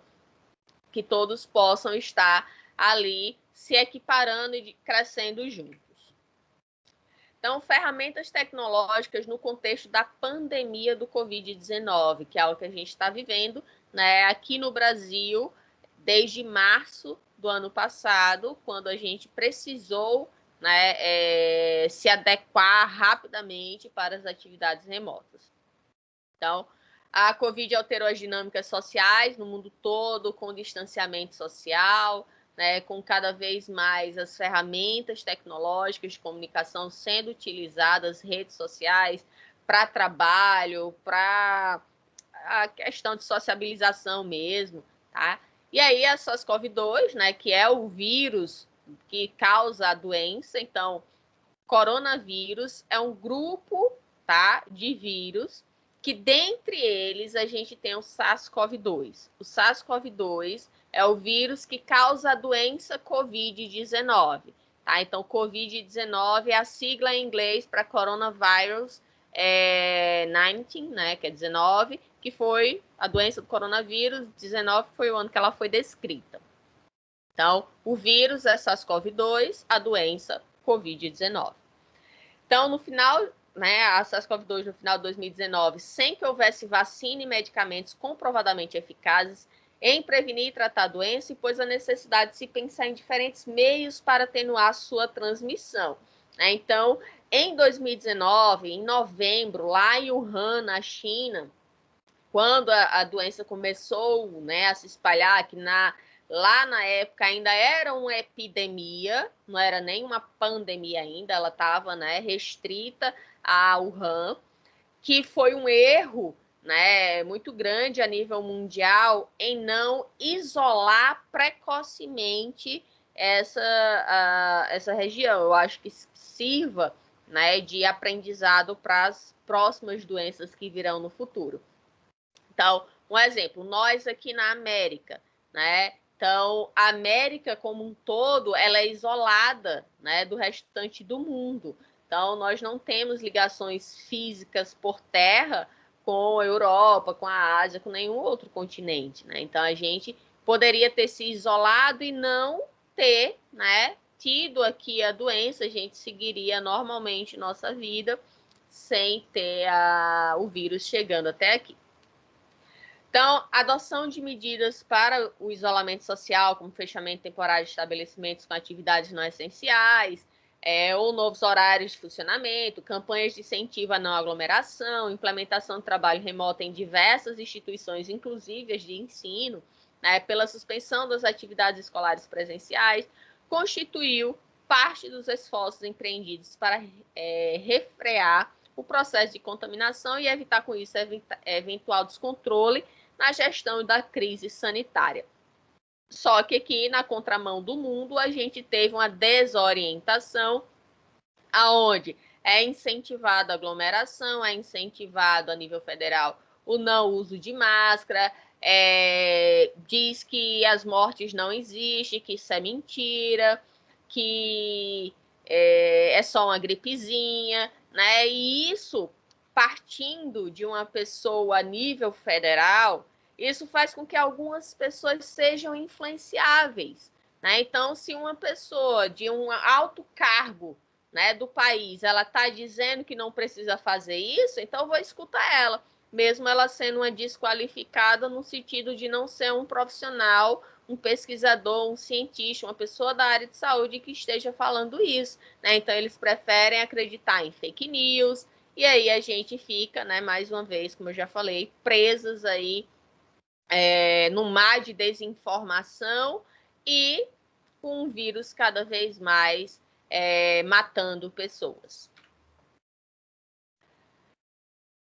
que todos possam estar ali se equiparando e crescendo juntos. Então, ferramentas tecnológicas no contexto da pandemia do Covid-19, que é algo que a gente está vivendo, né, aqui no Brasil, desde março do ano passado, quando a gente precisou, né, se adequar rapidamente para as atividades remotas. Então, a Covid alterou as dinâmicas sociais no mundo todo, com distanciamento social, né, com cada vez mais as ferramentas tecnológicas de comunicação sendo utilizadas, redes sociais, para trabalho, para a questão de sociabilização mesmo, tá? E aí a SARS-CoV-2, né, que é o vírus que causa a doença. Então, coronavírus é um grupo, tá, de vírus que dentre eles a gente tem o SARS-CoV-2. O SARS-CoV-2 é o vírus que causa a doença Covid-19. Tá? Então, Covid-19 é a sigla em inglês para Coronavirus 19, né, que é 19, que foi a doença do coronavírus. 19 foi o ano que ela foi descrita. Então, o vírus é SARS-CoV-2, a doença Covid-19. Então, no final, né, a SARS-CoV-2 no final de 2019, sem que houvesse vacina e medicamentos comprovadamente eficazes em prevenir e tratar a doença, e pôs a necessidade de se pensar em diferentes meios para atenuar sua transmissão. Né? Então, em 2019, em novembro, lá em Wuhan, na China, quando a doença começou, né, a se espalhar, que lá na época ainda era uma epidemia, não era nem uma pandemia ainda, ela estava, né, restrita a Wuhan, que foi um erro, né, muito grande a nível mundial em não isolar precocemente essa região. Eu acho que sirva, né, de aprendizado para as próximas doenças que virão no futuro. Então, um exemplo, nós aqui na América, né? Então, a América como um todo, ela é isolada, né, do restante do mundo. Então, nós não temos ligações físicas por terra com a Europa, com a Ásia, com nenhum outro continente, né? Então, a gente poderia ter se isolado e não ter, né, tido aqui a doença, a gente seguiria normalmente nossa vida sem ter o vírus chegando até aqui. Então, adoção de medidas para o isolamento social, como fechamento temporário de estabelecimentos com atividades não essenciais, ou novos horários de funcionamento, campanhas de incentivo à não aglomeração, implementação do trabalho remoto em diversas instituições, inclusive as de ensino, né, pela suspensão das atividades escolares presenciais, constituiu parte dos esforços empreendidos para refrear o processo de contaminação e evitar com isso eventual descontrole na gestão da crise sanitária. Só que aqui, na contramão do mundo, a gente teve uma desorientação, aonde é incentivado a aglomeração, é incentivado a nível federal o não uso de máscara, diz que as mortes não existem, que isso é mentira, que é só uma gripezinha, né? E isso, partindo de uma pessoa a nível federal, isso faz com que algumas pessoas sejam influenciáveis, né? Então, se uma pessoa de um alto cargo, né, do país, ela está dizendo que não precisa fazer isso, então eu vou escutar ela, mesmo ela sendo uma desqualificada no sentido de não ser um profissional, um pesquisador, um cientista, uma pessoa da área de saúde que esteja falando isso, né? Então, eles preferem acreditar em fake news, e aí a gente fica, né, mais uma vez, como eu já falei, presas aí no mar de desinformação e com um vírus cada vez mais matando pessoas.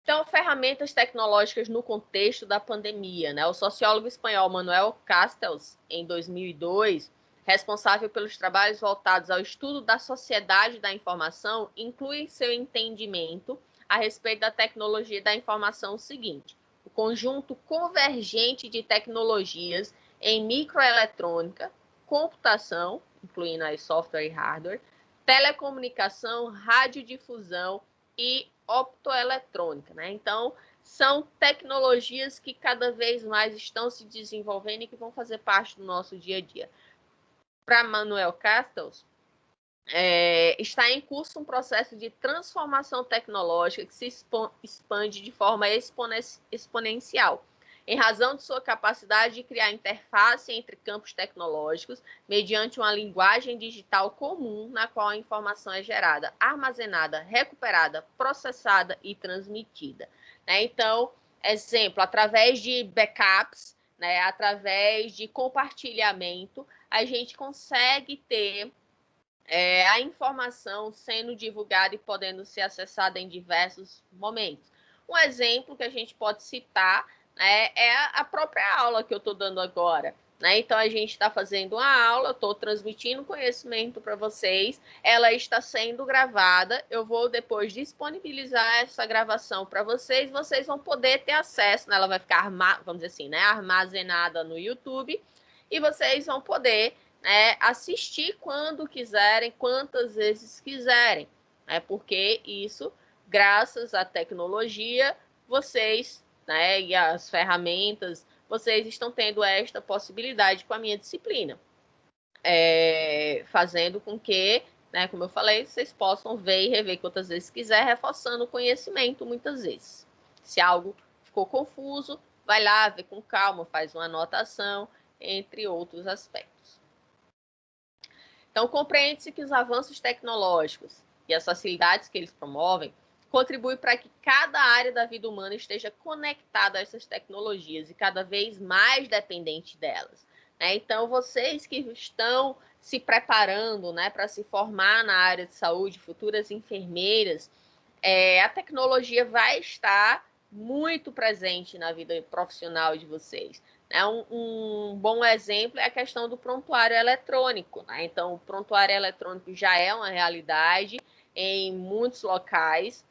Então, ferramentas tecnológicas no contexto da pandemia, né? O sociólogo espanhol Manuel Castells, em 2002, responsável pelos trabalhos voltados ao estudo da sociedade da informação, inclui em seu entendimento a respeito da tecnologia da informação o seguinte: o conjunto convergente de tecnologias em microeletrônica, computação, incluindo aí software e hardware, telecomunicação, radiodifusão e optoeletrônica, né? Então, são tecnologias que cada vez mais estão se desenvolvendo e que vão fazer parte do nosso dia a dia. Para Manuel Castells, está em curso um processo de transformação tecnológica que se expande de forma exponencial, em razão de sua capacidade de criar interface entre campos tecnológicos mediante uma linguagem digital comum na qual a informação é gerada, armazenada, recuperada, processada e transmitida, né? Então, exemplo, através de backups, né, através de compartilhamento, a gente consegue ter a informação sendo divulgada e podendo ser acessada em diversos momentos. Um exemplo que a gente pode citar, né, é a própria aula que eu estou dando agora, né? Então, a gente está fazendo uma aula, estou transmitindo conhecimento para vocês, ela está sendo gravada, eu vou depois disponibilizar essa gravação para vocês, vocês vão poder ter acesso, né? Ela vai ficar, vamos dizer assim, né, armazenada no YouTube, e vocês vão poder assistir quando quiserem, quantas vezes quiserem, né? Porque isso, graças à tecnologia, vocês, né, e as ferramentas, vocês estão tendo esta possibilidade com a minha disciplina, fazendo com que, né, como eu falei, vocês possam ver e rever quantas vezes quiser, reforçando o conhecimento muitas vezes. Se algo ficou confuso, vai lá, vê com calma, faz uma anotação, entre outros aspectos. Então, compreende-se que os avanços tecnológicos e as facilidades que eles promovem contribuem para que cada área da vida humana esteja conectada a essas tecnologias e cada vez mais dependente delas, né? Então, vocês que estão se preparando, né, para se formar na área de saúde, futuras enfermeiras, a tecnologia vai estar muito presente na vida profissional de vocês. Um bom exemplo é a questão do prontuário eletrônico, né? Então, o prontuário eletrônico já é uma realidade em muitos locais,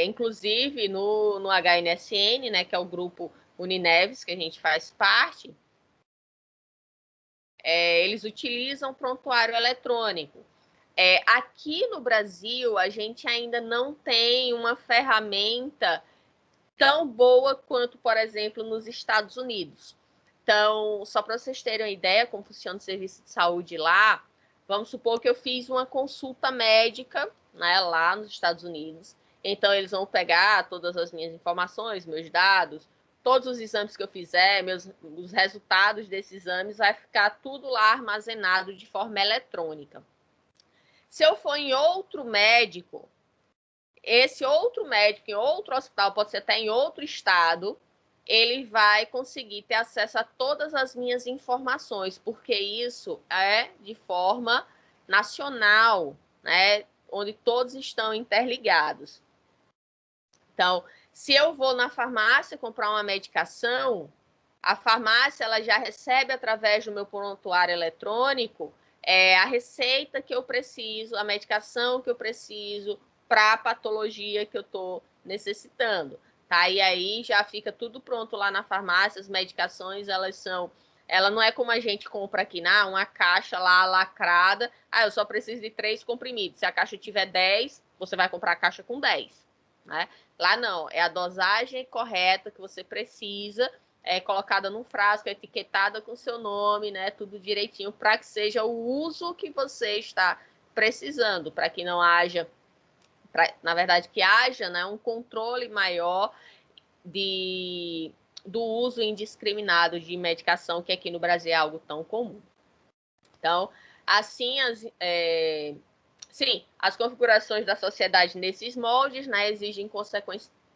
inclusive no HNSN, né, que é o grupo Unineves, que a gente faz parte, eles utilizam prontuário eletrônico. Aqui no Brasil, a gente ainda não tem uma ferramenta tão boa quanto, por exemplo, nos Estados Unidos. Então, só para vocês terem uma ideia como funciona o serviço de saúde lá, vamos supor que eu fiz uma consulta médica né, lá nos Estados Unidos. Então, eles vão pegar todas as minhas informações, meus dados, todos os exames que eu fizer, os resultados desses exames, vai ficar tudo lá armazenado de forma eletrônica. Se eu for em outro médico, esse outro médico em outro hospital, pode ser até em outro estado, ele vai conseguir ter acesso a todas as minhas informações, porque isso é de forma nacional, né, onde todos estão interligados. Então, se eu vou na farmácia comprar uma medicação, a farmácia ela já recebe através do meu prontuário eletrônico a receita que eu preciso, a medicação que eu preciso para a patologia que eu estou necessitando. Tá? E aí já fica tudo pronto lá na farmácia, as medicações, ela não é como a gente compra aqui, uma caixa lá lacrada, eu só preciso de 3 comprimidos. Se a caixa tiver 10, você vai comprar a caixa com 10. Né? Lá não, é a dosagem correta que você precisa, colocada num frasco, etiquetada com seu nome, né? Tudo direitinho, para que seja o uso que você está precisando, para que não haja, na verdade, que haja, né, um controle maior do uso indiscriminado de medicação, que aqui no Brasil é algo tão comum. Então, assim, as configurações da sociedade nesses moldes, né, exigem,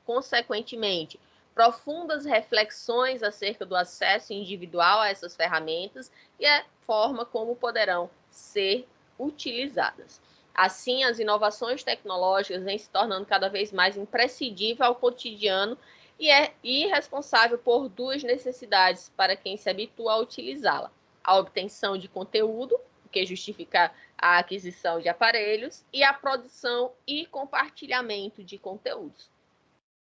consequentemente, profundas reflexões acerca do acesso individual a essas ferramentas e a forma como poderão ser utilizadas. Assim, as inovações tecnológicas vêm se tornando cada vez mais imprescindível ao cotidiano e é irresponsável por 2 necessidades para quem se habitua a utilizá-la: a obtenção de conteúdo, que justifica a aquisição de aparelhos, e a produção e compartilhamento de conteúdos.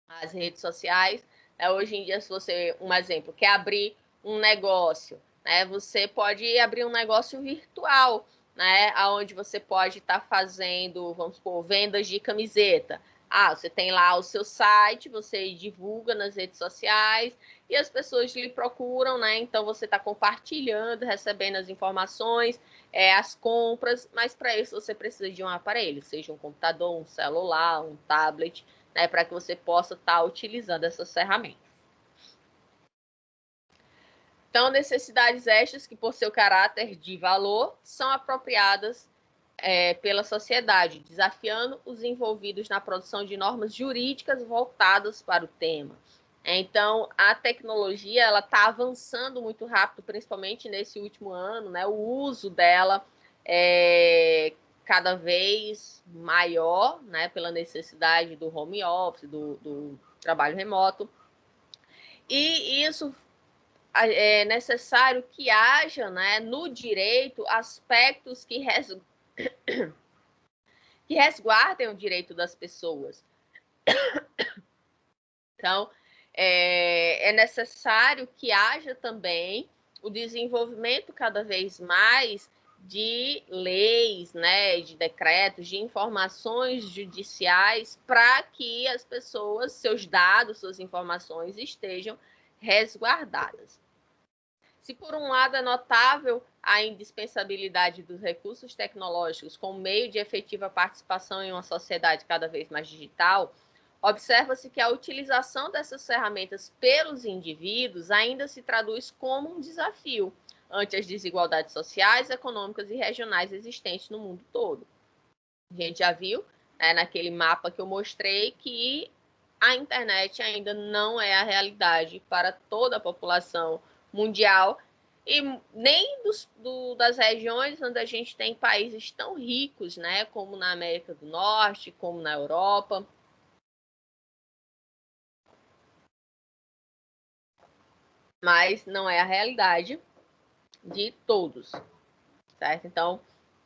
As redes sociais, hoje em dia, se você, um exemplo, quer abrir um negócio, né, você pode abrir um negócio virtual, né, onde você pode estar fazendo, vamos supor, vendas de camiseta. Você tem lá o seu site, você divulga nas redes sociais e as pessoas lhe procuram, né? Então você está compartilhando, recebendo as informações, as compras, mas para isso você precisa de um aparelho, seja um computador, um celular, um tablet, né, para que você possa estar utilizando essas ferramentas. Então, necessidades estas que, por seu caráter de valor, são apropriadas pela sociedade, desafiando os envolvidos na produção de normas jurídicas voltadas para o tema. Então, a tecnologia ela está avançando muito rápido, principalmente nesse último ano, né? O uso dela cada vez maior, né? Pela necessidade do home office, do trabalho remoto. E isso é necessário que haja, né, no direito aspectos que resguardem o direito das pessoas. Então, é necessário que haja também o desenvolvimento cada vez mais de leis, né, de decretos, de informações judiciais para que as pessoas, seus dados, suas informações estejam resguardadas. Se, por um lado, é notável a indispensabilidade dos recursos tecnológicos como meio de efetiva participação em uma sociedade cada vez mais digital, observa-se que a utilização dessas ferramentas pelos indivíduos ainda se traduz como um desafio ante as desigualdades sociais, econômicas e regionais existentes no mundo todo. A gente já viu, naquele mapa que eu mostrei, que a internet ainda não é a realidade para toda a população mundial e nem das regiões onde a gente tem países tão ricos, né, como na América do Norte, como na Europa. Mas não é a realidade de todos, certo? Então,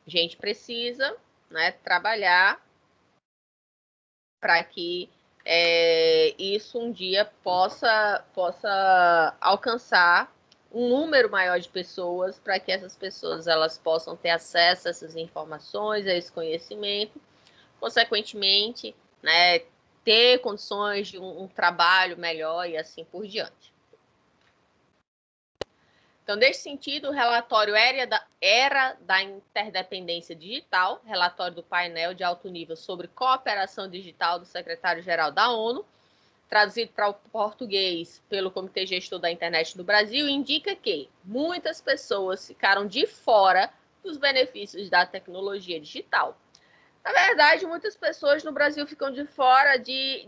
a gente precisa, né, trabalhar para que isso um dia possa alcançar um número maior de pessoas, para que essas pessoas elas possam ter acesso a essas informações, a esse conhecimento, consequentemente, né, ter condições de um trabalho melhor e assim por diante. Então, nesse sentido, o relatório era da interdependência digital, relatório do painel de alto nível sobre cooperação digital do secretário-geral da ONU, traduzido para o português pelo Comitê Gestor da Internet do Brasil, indica que muitas pessoas ficaram de fora dos benefícios da tecnologia digital. Na verdade, muitas pessoas no Brasil ficam de fora de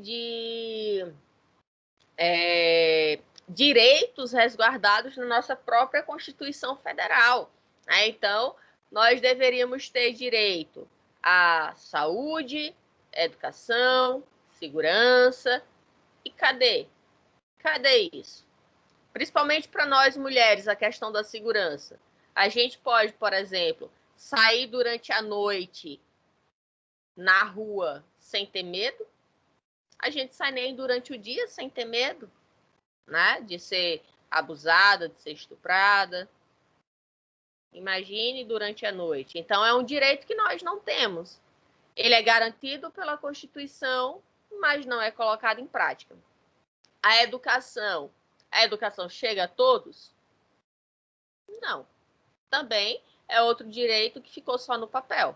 direitos resguardados na nossa própria Constituição Federal. Né? Então, nós deveríamos ter direito à saúde, educação, segurança. E cadê? Cadê isso? Principalmente para nós mulheres, a questão da segurança. A gente pode, por exemplo, sair durante a noite na rua sem ter medo? A gente sai nem durante o dia sem ter medo, né? De ser abusada, de ser estuprada. Imagine durante a noite. Então, é um direito que nós não temos. Ele é garantido pela Constituição, mas não é colocado em prática. A educação chega a todos? Não. Também é outro direito que ficou só no papel,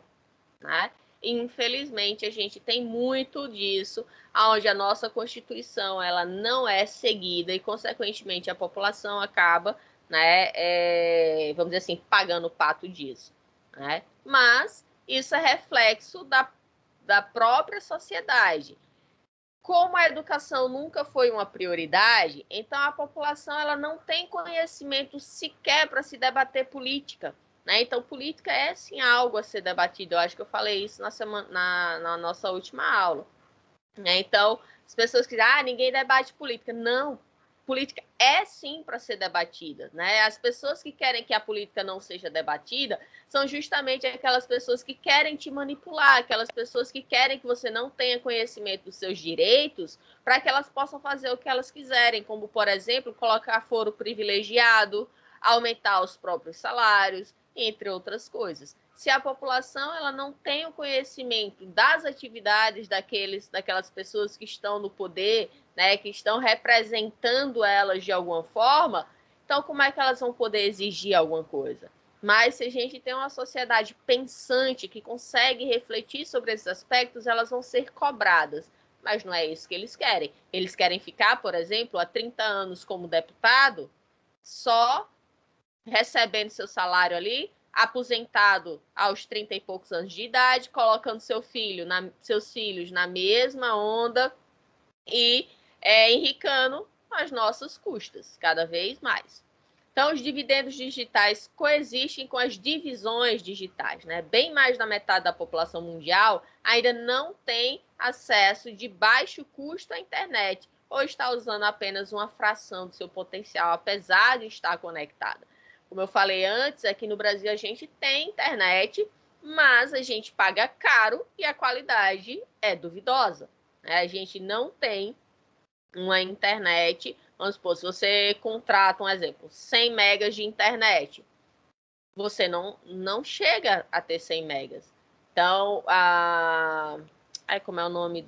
né? Infelizmente, a gente tem muito disso, onde a nossa Constituição ela não é seguida e, consequentemente, a população acaba, né, vamos dizer assim, pagando o pato disso. Né? Mas isso é reflexo da própria sociedade. Como a educação nunca foi uma prioridade, então a população ela não tem conhecimento sequer para se debater política. Né? Então, política é, sim, algo a ser debatido. Eu acho que eu falei isso na nossa última aula. Né? Então, as pessoas que dizem, ninguém debate política. Não, política é, sim, para ser debatida. Né? As pessoas que querem que a política não seja debatida são justamente aquelas pessoas que querem te manipular, aquelas pessoas que querem que você não tenha conhecimento dos seus direitos para que elas possam fazer o que elas quiserem, como, por exemplo, colocar foro privilegiado, aumentar os próprios salários, entre outras coisas. Se a população ela não tem o conhecimento das atividades daquelas pessoas que estão no poder, né, que estão representando elas de alguma forma, então como é que elas vão poder exigir alguma coisa? Mas se a gente tem uma sociedade pensante que consegue refletir sobre esses aspectos, elas vão ser cobradas. Mas não é isso que eles querem. Eles querem ficar, por exemplo, há 30 anos como deputado, só recebendo seu salário ali, aposentado aos 30 e poucos anos de idade, colocando seus filhos na mesma onda e enricando às nossas custas, cada vez mais. Então, os dividendos digitais coexistem com as divisões digitais. Né? Bem mais da metade da população mundial ainda não tem acesso de baixo custo à internet ou está usando apenas uma fração do seu potencial, apesar de estar conectada. Como eu falei antes, aqui no Brasil a gente tem internet, mas a gente paga caro e a qualidade é duvidosa. Né? A gente não tem uma internet, vamos supor, se você contrata, um exemplo, 100 megas de internet, você não chega a ter 100 megas. Então, como é o nome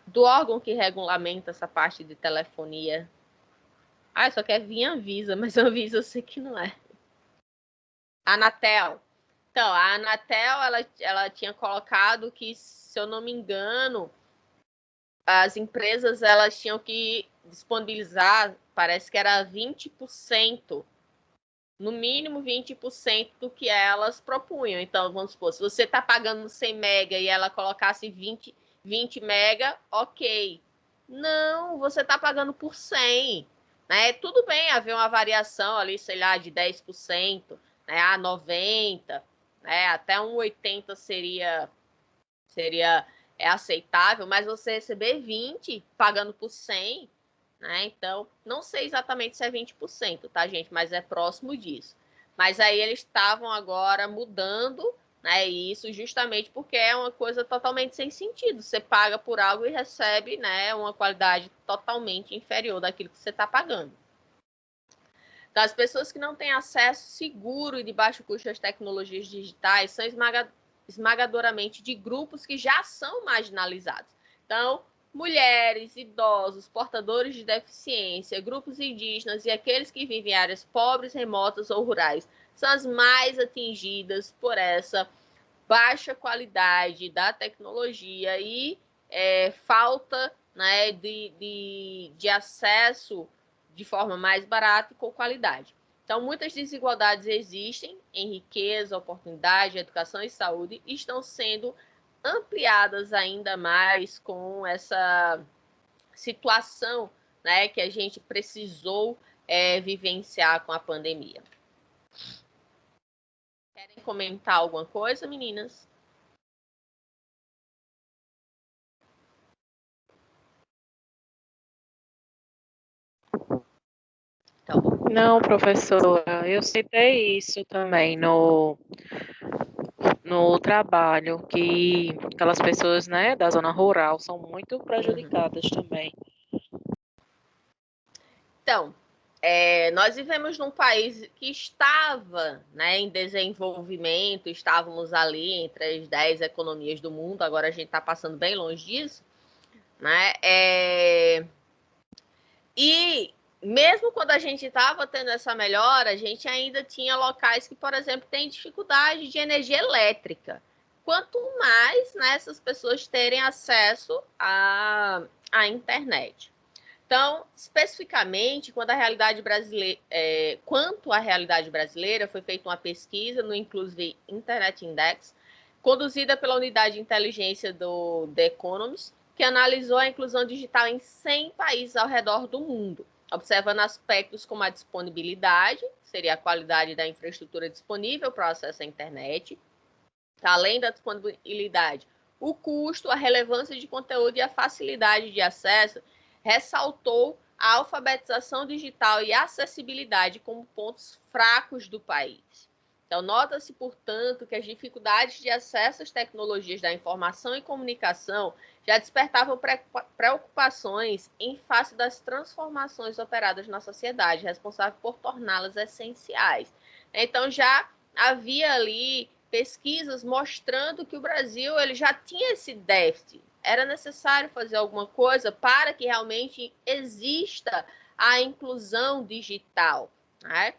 do órgão que regulamenta essa parte de telefonia? Só quer vir a Anvisa, mas a Anvisa eu sei que não é. Anatel. Então, a Anatel, ela tinha colocado que, se eu não me engano, as empresas elas tinham que disponibilizar, parece que era 20%, no mínimo 20% do que elas propunham. Então, vamos supor, se você está pagando 100 mega e ela colocasse 20 mega, ok. Não, você está pagando por 100. Né? Tudo bem haver uma variação ali, sei lá, de 10%, né? A 90%, né? Até um 80% seria aceitável, mas você receber 20 pagando por 100, né? Então, não sei exatamente se é 20%, tá, gente? Mas é próximo disso. Mas aí eles estavam agora mudando, né? Isso justamente porque é uma coisa totalmente sem sentido. Você paga por algo e recebe, né, uma qualidade totalmente inferior daquilo que você está pagando. Então, as pessoas que não têm acesso seguro e de baixo custo às tecnologias digitais são esmagadoramente de grupos que já são marginalizados. Então, mulheres, idosos, portadores de deficiência, grupos indígenas e aqueles que vivem em áreas pobres, remotas ou rurais são as mais atingidas por essa baixa qualidade da tecnologia e falta, né, de acesso de forma mais barata e com qualidade. Então, muitas desigualdades existem em riqueza, oportunidade, educação e saúde e estão sendo ampliadas ainda mais com essa situação, né, que a gente precisou vivenciar com a pandemia. Querem comentar alguma coisa, meninas? Então, não, professora, eu citei isso também no trabalho, que aquelas pessoas, né, da zona rural são muito prejudicadas também. Então, nós vivemos num país que estava, né, em desenvolvimento, estávamos ali entre as 10 economias do mundo, agora a gente está passando bem longe disso, né? E mesmo quando a gente estava tendo essa melhora, a gente ainda tinha locais que, por exemplo, têm dificuldade de energia elétrica. Quanto mais, né, essas pessoas terem acesso à internet. Então, especificamente, quanto à realidade brasileira, foi feita uma pesquisa no Inclusive Internet Index, conduzida pela unidade de inteligência do The Economist, que analisou a inclusão digital em 100 países ao redor do mundo, observando aspectos como a disponibilidade, seria a qualidade da infraestrutura disponível para o acesso à internet, além da disponibilidade, o custo, a relevância de conteúdo e a facilidade de acesso, ressaltou a alfabetização digital e a acessibilidade como pontos fracos do país. Então, nota-se, portanto, que as dificuldades de acesso às tecnologias da informação e comunicação já despertavam preocupações em face das transformações operadas na sociedade, responsável por torná-las essenciais. Então, já havia ali pesquisas mostrando que o Brasil ele já tinha esse déficit. Era necessário fazer alguma coisa para que realmente exista a inclusão digital, né?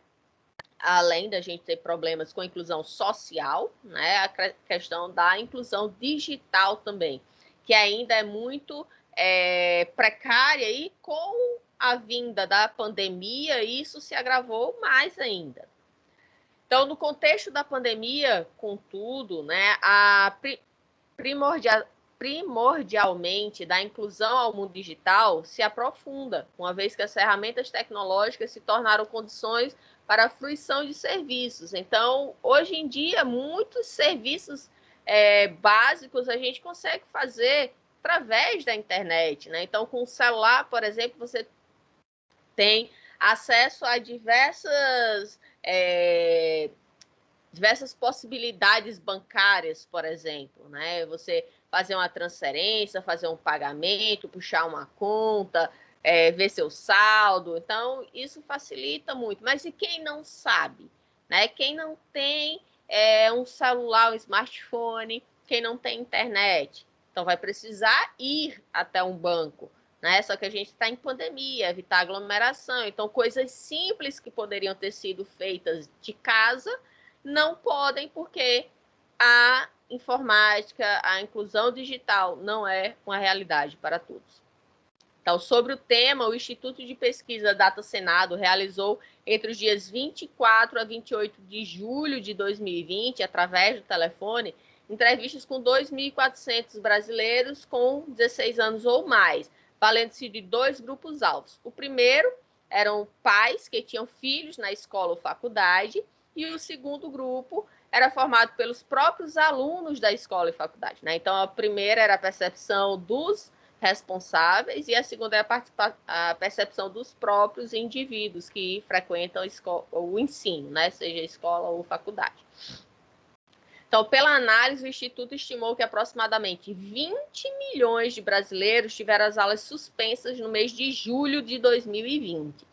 Além da gente ter problemas com a inclusão social, né? A questão da inclusão digital também, que ainda é muito precária e com a vinda da pandemia isso se agravou mais ainda. Então, no contexto da pandemia, contudo, né, primordialmente da inclusão ao mundo digital se aprofunda, uma vez que as ferramentas tecnológicas se tornaram condições para a fruição de serviços. Então, hoje em dia, muitos serviços básicos a gente consegue fazer através da internet, né? Então, com o celular, por exemplo, você tem acesso a diversas possibilidades bancárias, por exemplo, né? Você fazer uma transferência, fazer um pagamento, puxar uma conta, ver seu saldo. Então, isso facilita muito. Mas e quem não sabe? Né? Quem não tem um celular, um smartphone, quem não tem internet? Então, vai precisar ir até um banco. Né? Só que a gente está em pandemia, evitar aglomeração. Então, coisas simples que poderiam ter sido feitas de casa não podem, porque a informática, a inclusão digital não é uma realidade para todos. Então, sobre o tema, o Instituto de Pesquisa Data Senado realizou entre os dias 24 a 28 de julho de 2020, através do telefone, entrevistas com 2.400 brasileiros com 16 anos ou mais, valendo-se de 2 grupos-alvos. O primeiro eram pais que tinham filhos na escola ou faculdade, e o segundo grupo era formado pelos próprios alunos da escola e faculdade. Né? Então, a primeira era a percepção dos responsáveis e a segunda é a percepção dos próprios indivíduos que frequentam o ensino, né? Seja escola ou faculdade. Então, pela análise, o Instituto estimou que aproximadamente 20 milhões de brasileiros tiveram as aulas suspensas no mês de julho de 2020,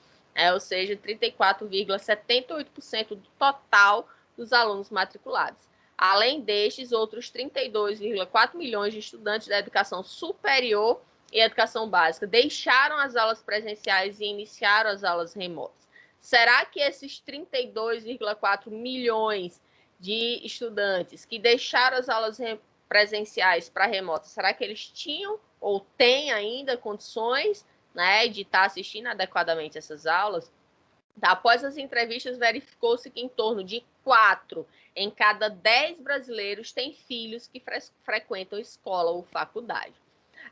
ou seja, 34,78% do total dos alunos matriculados. Além destes, outros 32,4 milhões de estudantes da educação superior e educação básica deixaram as aulas presenciais e iniciaram as aulas remotas. Será que esses 32,4 milhões de estudantes que deixaram as aulas presenciais para remotas, será que eles tinham ou têm ainda condições, né, de estar assistindo adequadamente essas aulas? Após as entrevistas, verificou-se que em torno de 4 em cada 10 brasileiros têm filhos que frequentam escola ou faculdade.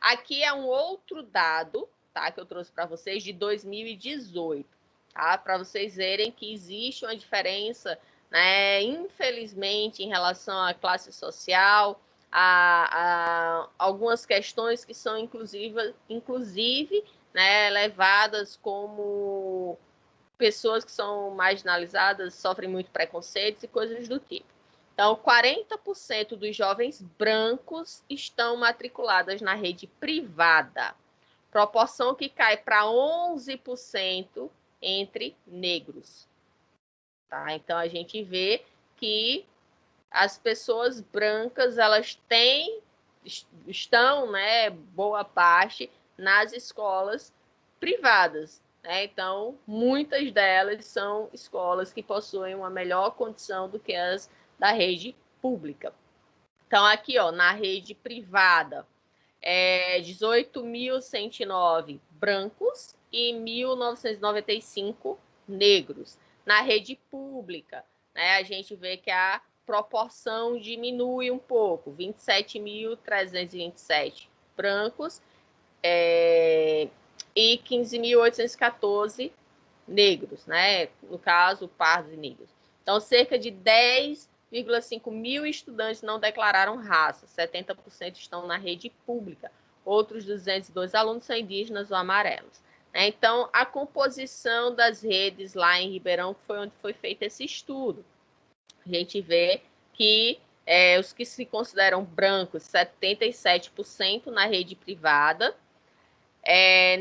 Aqui é um outro dado, tá, que eu trouxe para vocês de 2018, tá, para vocês verem que existe uma diferença, né, infelizmente, em relação à classe social, a algumas questões que são inclusive, né, levadas como pessoas que são marginalizadas, sofrem muito preconceitos e coisas do tipo. Então, 40% dos jovens brancos estão matriculados na rede privada, proporção que cai para 11% entre negros. Tá? Então, a gente vê que as pessoas brancas, elas estão, né, boa parte, nas escolas privadas. Né? Então, muitas delas são escolas que possuem uma melhor condição do que as da rede pública. Então, aqui, ó, na rede privada, 18.109 brancos e 1.995 negros. Na rede pública, né, a gente vê que a proporção diminui um pouco, 27.327 brancos e 15.814 negros, né? No caso, pardos e negros. Então, cerca de 10,5 mil estudantes não declararam raça, 70% estão na rede pública, outros 202 alunos são indígenas ou amarelos. Então, a composição das redes lá em Ribeirão, que foi onde foi feito esse estudo, a gente vê que os que se consideram brancos, 77% na rede privada,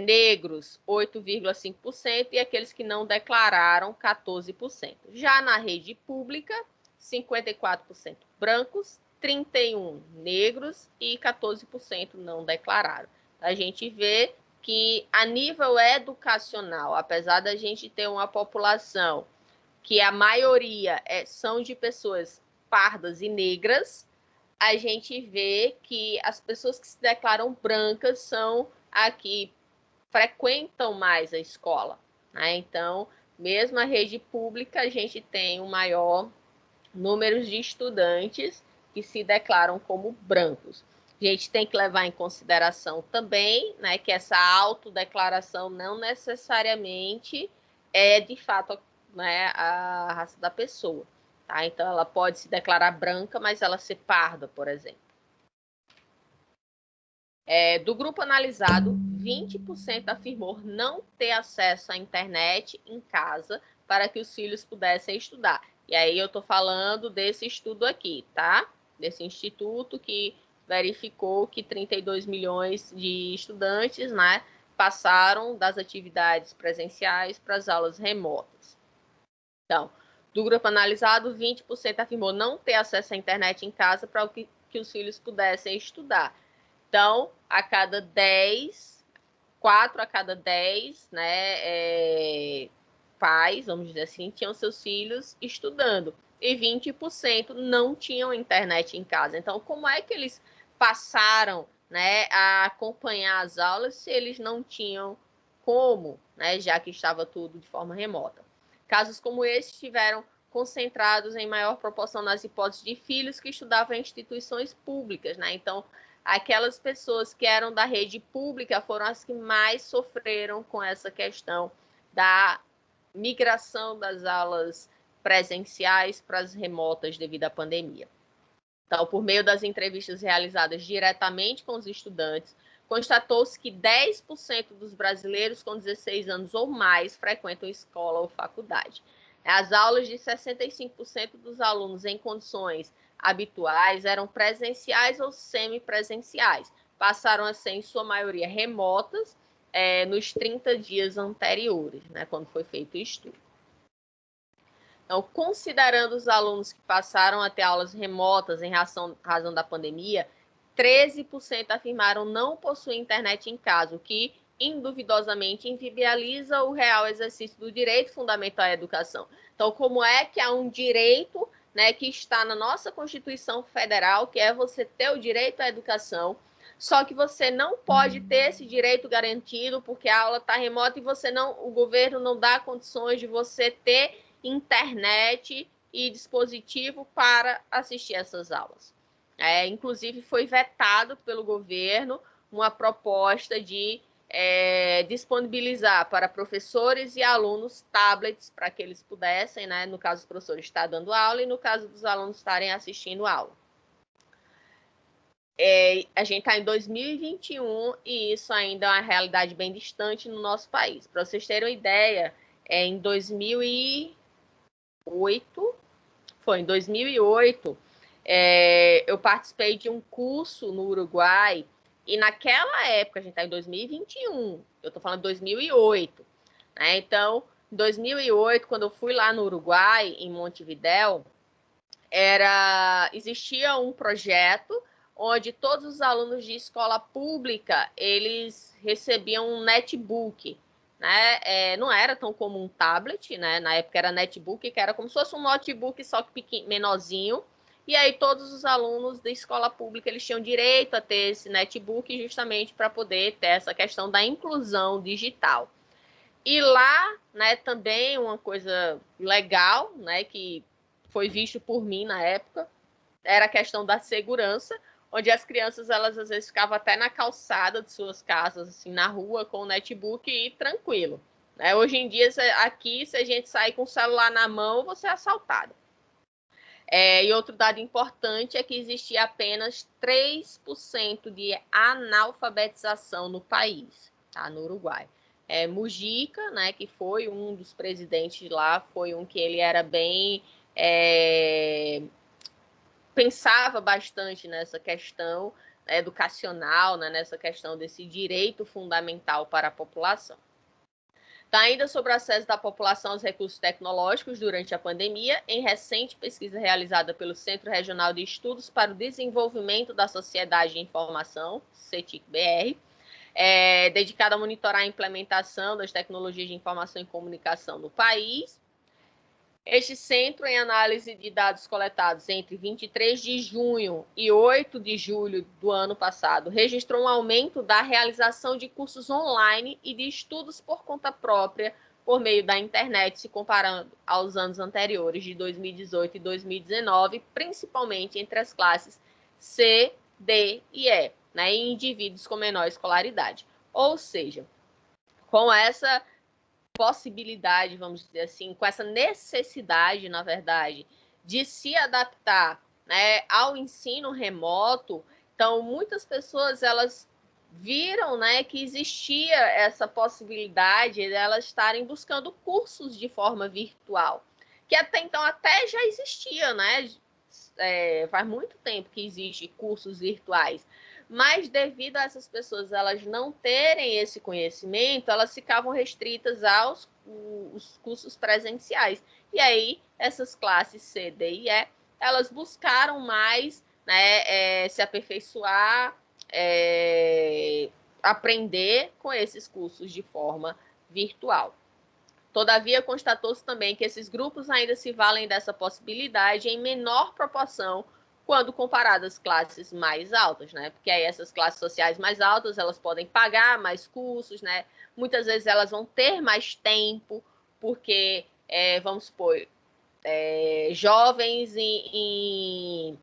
negros, 8,5%, e aqueles que não declararam, 14%. Já na rede pública, 54% brancos, 31% negros e 14% não declararam. A gente vê que, a nível educacional, apesar da gente ter uma população que a maioria são de pessoas pardas e negras, a gente vê que as pessoas que se declaram brancas são a que frequentam mais a escola. Né? Então, mesmo a rede pública, a gente tem um maior número de estudantes que se declaram como brancos. A gente tem que levar em consideração também, né, que essa autodeclaração não necessariamente é, de fato, né, a raça da pessoa. Tá? Então, ela pode se declarar branca, mas ela ser parda, por exemplo. Do grupo analisado, 20% afirmou não ter acesso à internet em casa para que os filhos pudessem estudar. E aí eu estou falando desse estudo aqui, tá? Desse instituto que verificou que 32 milhões de estudantes, né, passaram das atividades presenciais para as aulas remotas. Então, do grupo analisado, 20% afirmou não ter acesso à internet em casa para que os filhos pudessem estudar. Então, a cada 10, 4 a cada 10, né, pais, vamos dizer assim, tinham seus filhos estudando. E 20% não tinham internet em casa. Então, como é que eles passaram, né, a acompanhar as aulas se eles não tinham como, né, já que estava tudo de forma remota? Casos como esse estiveram concentrados em maior proporção nas hipóteses de filhos que estudavam em instituições públicas, né? Então, aquelas pessoas que eram da rede pública foram as que mais sofreram com essa questão da migração das aulas presenciais para as remotas devido à pandemia. Então, por meio das entrevistas realizadas diretamente com os estudantes, constatou-se que 10% dos brasileiros com 16 anos ou mais frequentam escola ou faculdade. As aulas de 65% dos alunos em condições habituais eram presenciais ou semipresenciais. Passaram a ser, em sua maioria, remotas nos 30 dias anteriores, né, quando foi feito o estudo. Então, considerando os alunos que passaram a ter aulas remotas em razão da pandemia, 13% afirmaram não possuir internet em casa, o que induvidosamente inviabiliza o real exercício do direito fundamental à educação. Então, como é que há um direito, né, que está na nossa Constituição Federal, que é você ter o direito à educação, só que você não pode ter esse direito garantido porque a aula está remota e o governo não dá condições de você ter internet e dispositivo para assistir essas aulas. Inclusive, foi vetado pelo governo uma proposta de disponibilizar para professores e alunos tablets para que eles pudessem, né, no caso dos professores estar dando aula e no caso dos alunos estarem assistindo aula. A gente está em 2021 e isso ainda é uma realidade bem distante no nosso país. Para vocês terem uma ideia, em 2008, eu participei de um curso no Uruguai e naquela época, a gente está em 2021, eu estou falando de 2008, né? Então, em 2008, quando eu fui lá no Uruguai, em Montevidéu, existia um projeto onde todos os alunos de escola pública, eles recebiam um netbook, né? Não era tão comum um tablet, né? Na época era netbook, que era como se fosse um notebook, só que menorzinho. E aí todos os alunos da escola pública, eles tinham direito a ter esse netbook justamente para poder ter essa questão da inclusão digital. E lá, né, também uma coisa legal, né, que foi visto por mim na época, era a questão da segurança, onde as crianças, elas às vezes ficavam até na calçada de suas casas, assim, na rua, com o netbook e tranquilo. Hoje em dia, aqui, se a gente sair com o celular na mão, você é assaltado. E outro dado importante é que existia apenas 3% de analfabetização no país, tá? No Uruguai. Mujica, né, que foi um dos presidentes lá, foi um que ele era bem... pensava bastante nessa questão educacional, né, nessa questão desse direito fundamental para a população. Tá, ainda sobre o acesso da população aos recursos tecnológicos durante a pandemia, em recente pesquisa realizada pelo Centro Regional de Estudos para o Desenvolvimento da Sociedade de Informação, CETIC-BR, dedicada a monitorar a implementação das tecnologias de informação e comunicação no país. Este centro, em análise de dados coletados entre 23 de junho e 8 de julho do ano passado, registrou um aumento da realização de cursos online e de estudos por conta própria por meio da internet, se comparando aos anos anteriores, de 2018 e 2019, principalmente entre as classes C, D e E, né, em indivíduos com menor escolaridade. Ou seja, com essa possibilidade, vamos dizer assim, com essa necessidade, na verdade, de se adaptar, né, ao ensino remoto, então muitas pessoas, elas viram, né, que existia essa possibilidade de elas estarem buscando cursos de forma virtual, que até então até já existia, né? Faz muito tempo que existem cursos virtuais, mas devido a essas pessoas elas não terem esse conhecimento, elas ficavam restritas aos os cursos presenciais. E aí, essas classes C, D e E, elas buscaram mais, né, se aperfeiçoar, aprender com esses cursos de forma virtual. Todavia, constatou-se também que esses grupos ainda se valem dessa possibilidade em menor proporção quando comparadas às classes mais altas, né? Porque aí essas classes sociais mais altas, elas podem pagar mais cursos, né? Muitas vezes elas vão ter mais tempo, porque, vamos supor, jovens em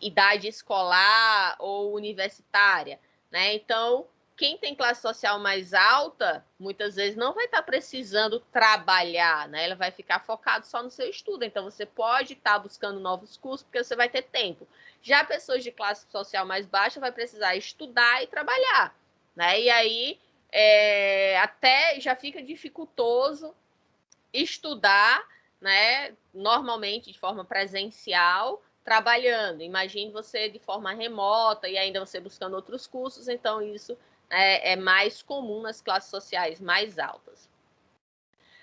idade escolar ou universitária, né? Então, quem tem classe social mais alta, muitas vezes não vai estar precisando trabalhar, né? Ela vai ficar focado só no seu estudo. Então, você pode estar buscando novos cursos, porque você vai ter tempo. Já pessoas de classe social mais baixa vai precisar estudar e trabalhar, né? E aí, até já fica dificultoso estudar, né? Normalmente de forma presencial, trabalhando. Imagine você de forma remota e ainda você buscando outros cursos, então isso é mais comum nas classes sociais mais altas.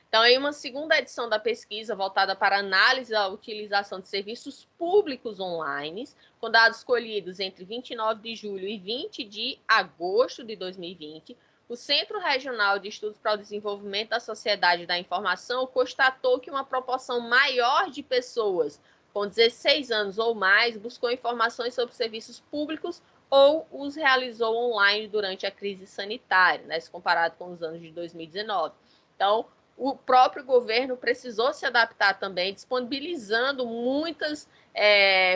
Então, em uma segunda edição da pesquisa voltada para análise da utilização de serviços públicos online, com dados colhidos entre 29 de julho e 20 de agosto de 2020, o Centro Regional de Estudos para o Desenvolvimento da Sociedade da Informação constatou que uma proporção maior de pessoas com 16 anos ou mais buscou informações sobre serviços públicos ou os realizou online durante a crise sanitária, né, se comparado com os anos de 2019. Então, o próprio governo precisou se adaptar também, disponibilizando muitas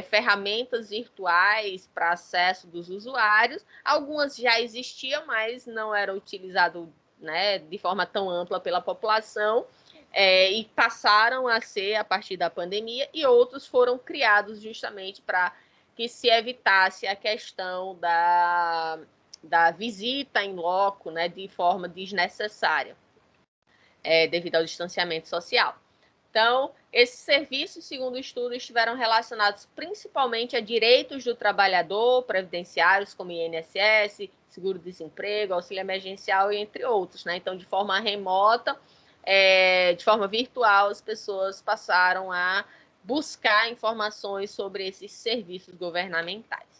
ferramentas virtuais para acesso dos usuários. Algumas já existiam, mas não eram utilizadas, né, de forma tão ampla pela população, e passaram a ser a partir da pandemia, e outros foram criados justamente para que se evitasse a questão da visita em loco, né, de forma desnecessária. Devido ao distanciamento social. Então, esses serviços, segundo o estudo, estiveram relacionados principalmente a direitos do trabalhador, previdenciários como INSS, seguro-desemprego, auxílio emergencial, entre outros, né? Então, de forma remota, de forma virtual, as pessoas passaram a buscar informações sobre esses serviços governamentais.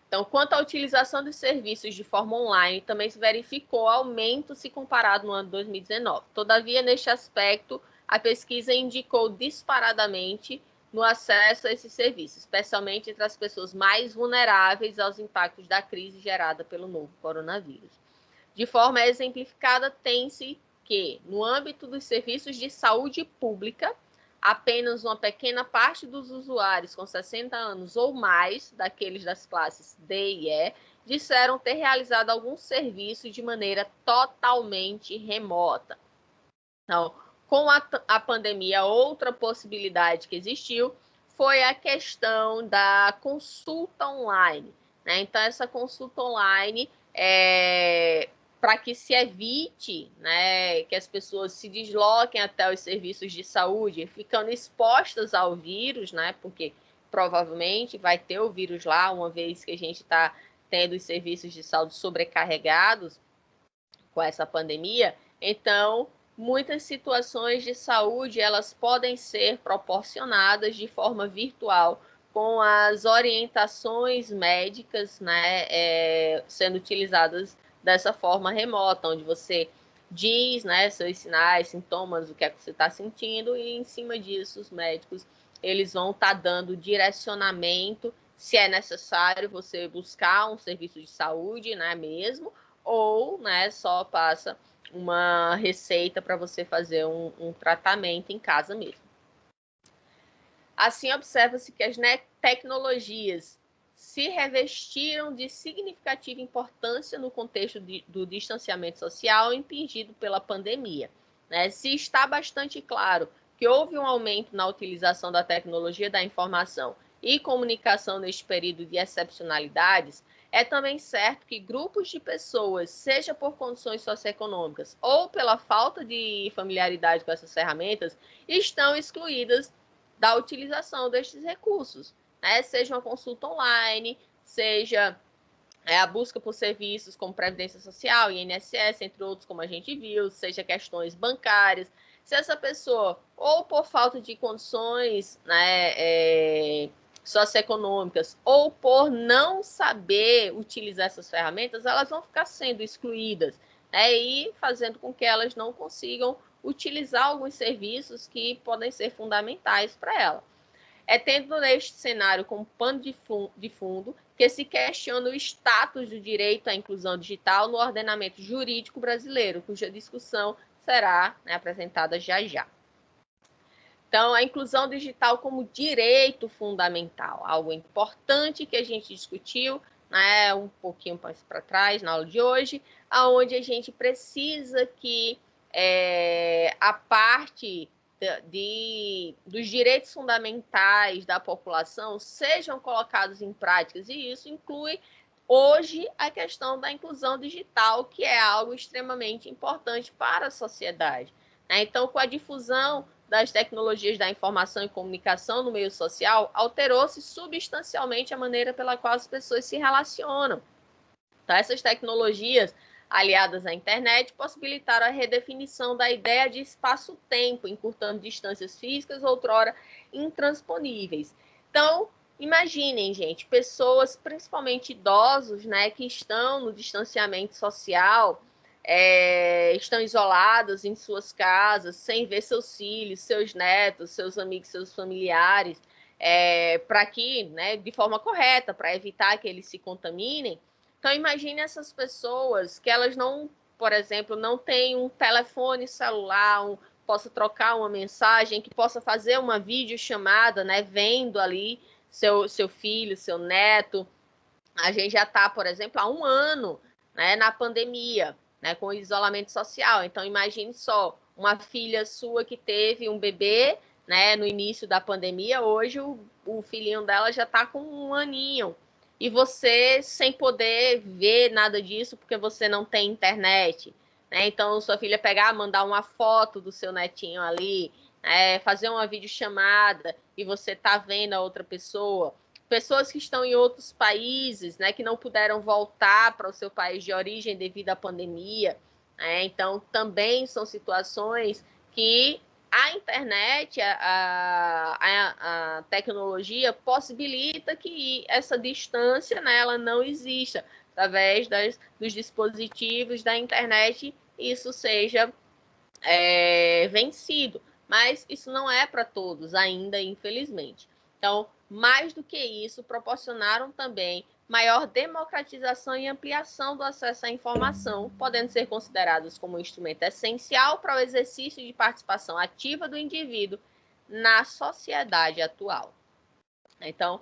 Então, quanto à utilização de serviços de forma online, também se verificou aumento se comparado no ano de 2019. Todavia, neste aspecto, a pesquisa indicou disparadamente no acesso a esses serviços, especialmente entre as pessoas mais vulneráveis aos impactos da crise gerada pelo novo coronavírus. De forma exemplificada, tem-se que, no âmbito dos serviços de saúde pública, apenas uma pequena parte dos usuários com 60 anos ou mais, daqueles das classes D e E, disseram ter realizado algum serviço de maneira totalmente remota. Então, com a pandemia, outra possibilidade que existiu foi a questão da consulta online, né? Então, essa consulta online para que se evite, né, que as pessoas se desloquem até os serviços de saúde, ficando expostas ao vírus, né, porque provavelmente vai ter o vírus lá, uma vez que a gente está tendo os serviços de saúde sobrecarregados com essa pandemia. Então, muitas situações de saúde, elas podem ser proporcionadas de forma virtual, com as orientações médicas, né, sendo utilizadas dessa forma remota, onde você diz, né, seus sinais, sintomas, o que é que você está sentindo, e em cima disso os médicos eles vão estar dando direcionamento, se é necessário você buscar um serviço de saúde, né, mesmo, ou, né, só passa uma receita para você fazer um tratamento em casa mesmo. Assim, observa-se que as tecnologias se revestiram de significativa importância no contexto do distanciamento social impingido pela pandemia, né? Se está bastante claro que houve um aumento na utilização da tecnologia da informação e comunicação neste período de excepcionalidades, é também certo que grupos de pessoas, seja por condições socioeconômicas ou pela falta de familiaridade com essas ferramentas, estão excluídas da utilização destes recursos, né? Seja uma consulta online, seja a busca por serviços como Previdência Social, INSS, entre outros, como a gente viu, seja questões bancárias. Se essa pessoa, ou por falta de condições, né, socioeconômicas, ou por não saber utilizar essas ferramentas, elas vão ficar sendo excluídas, né, e fazendo com que elas não consigam utilizar alguns serviços que podem ser fundamentais para ela. É tendo neste cenário como pano de fundo que se questiona o status do direito à inclusão digital no ordenamento jurídico brasileiro, cuja discussão será, né, apresentada já já. Então, a inclusão digital como direito fundamental, algo importante que a gente discutiu, né, um pouquinho para trás na aula de hoje, onde a gente precisa que a parte dos direitos fundamentais da população sejam colocados em práticas, e isso inclui hoje a questão da inclusão digital, que é algo extremamente importante para a sociedade. Então, com a difusão das tecnologias da informação e comunicação no meio social, alterou-se substancialmente a maneira pela qual as pessoas se relacionam. Então, essas tecnologias, aliadas à internet, possibilitaram a redefinição da ideia de espaço-tempo, encurtando distâncias físicas outrora intransponíveis. Então, imaginem, gente, pessoas, principalmente idosos, né, que estão no distanciamento social, estão isolados em suas casas, sem ver seus filhos, seus netos, seus amigos, seus familiares, para que, né, de forma correta, para evitar que eles se contaminem. Então, imagine essas pessoas que elas não, por exemplo, não têm um telefone celular, possa trocar uma mensagem, que possa fazer uma videochamada, né, vendo ali seu filho, seu neto. A gente já está, por exemplo, há um ano, né, na pandemia, né, com o isolamento social. Então, imagine só, uma filha sua que teve um bebê, né, no início da pandemia, hoje o filhinho dela já está com um aninho. E você sem poder ver nada disso porque você não tem internet. Né? Então, sua filha pegar, mandar uma foto do seu netinho ali, fazer uma videochamada e você tá vendo a outra pessoa. Pessoas que estão em outros países, né, que não puderam voltar para o seu país de origem devido à pandemia. Então, também são situações que a internet, a tecnologia possibilita que essa distância, né, ela não exista. Através dos dispositivos da internet, isso seja vencido. Mas isso não é para todos ainda, infelizmente. Então, mais do que isso, proporcionaram também maior democratização e ampliação do acesso à informação, podendo ser considerados como um instrumento essencial para o exercício de participação ativa do indivíduo na sociedade atual. Então,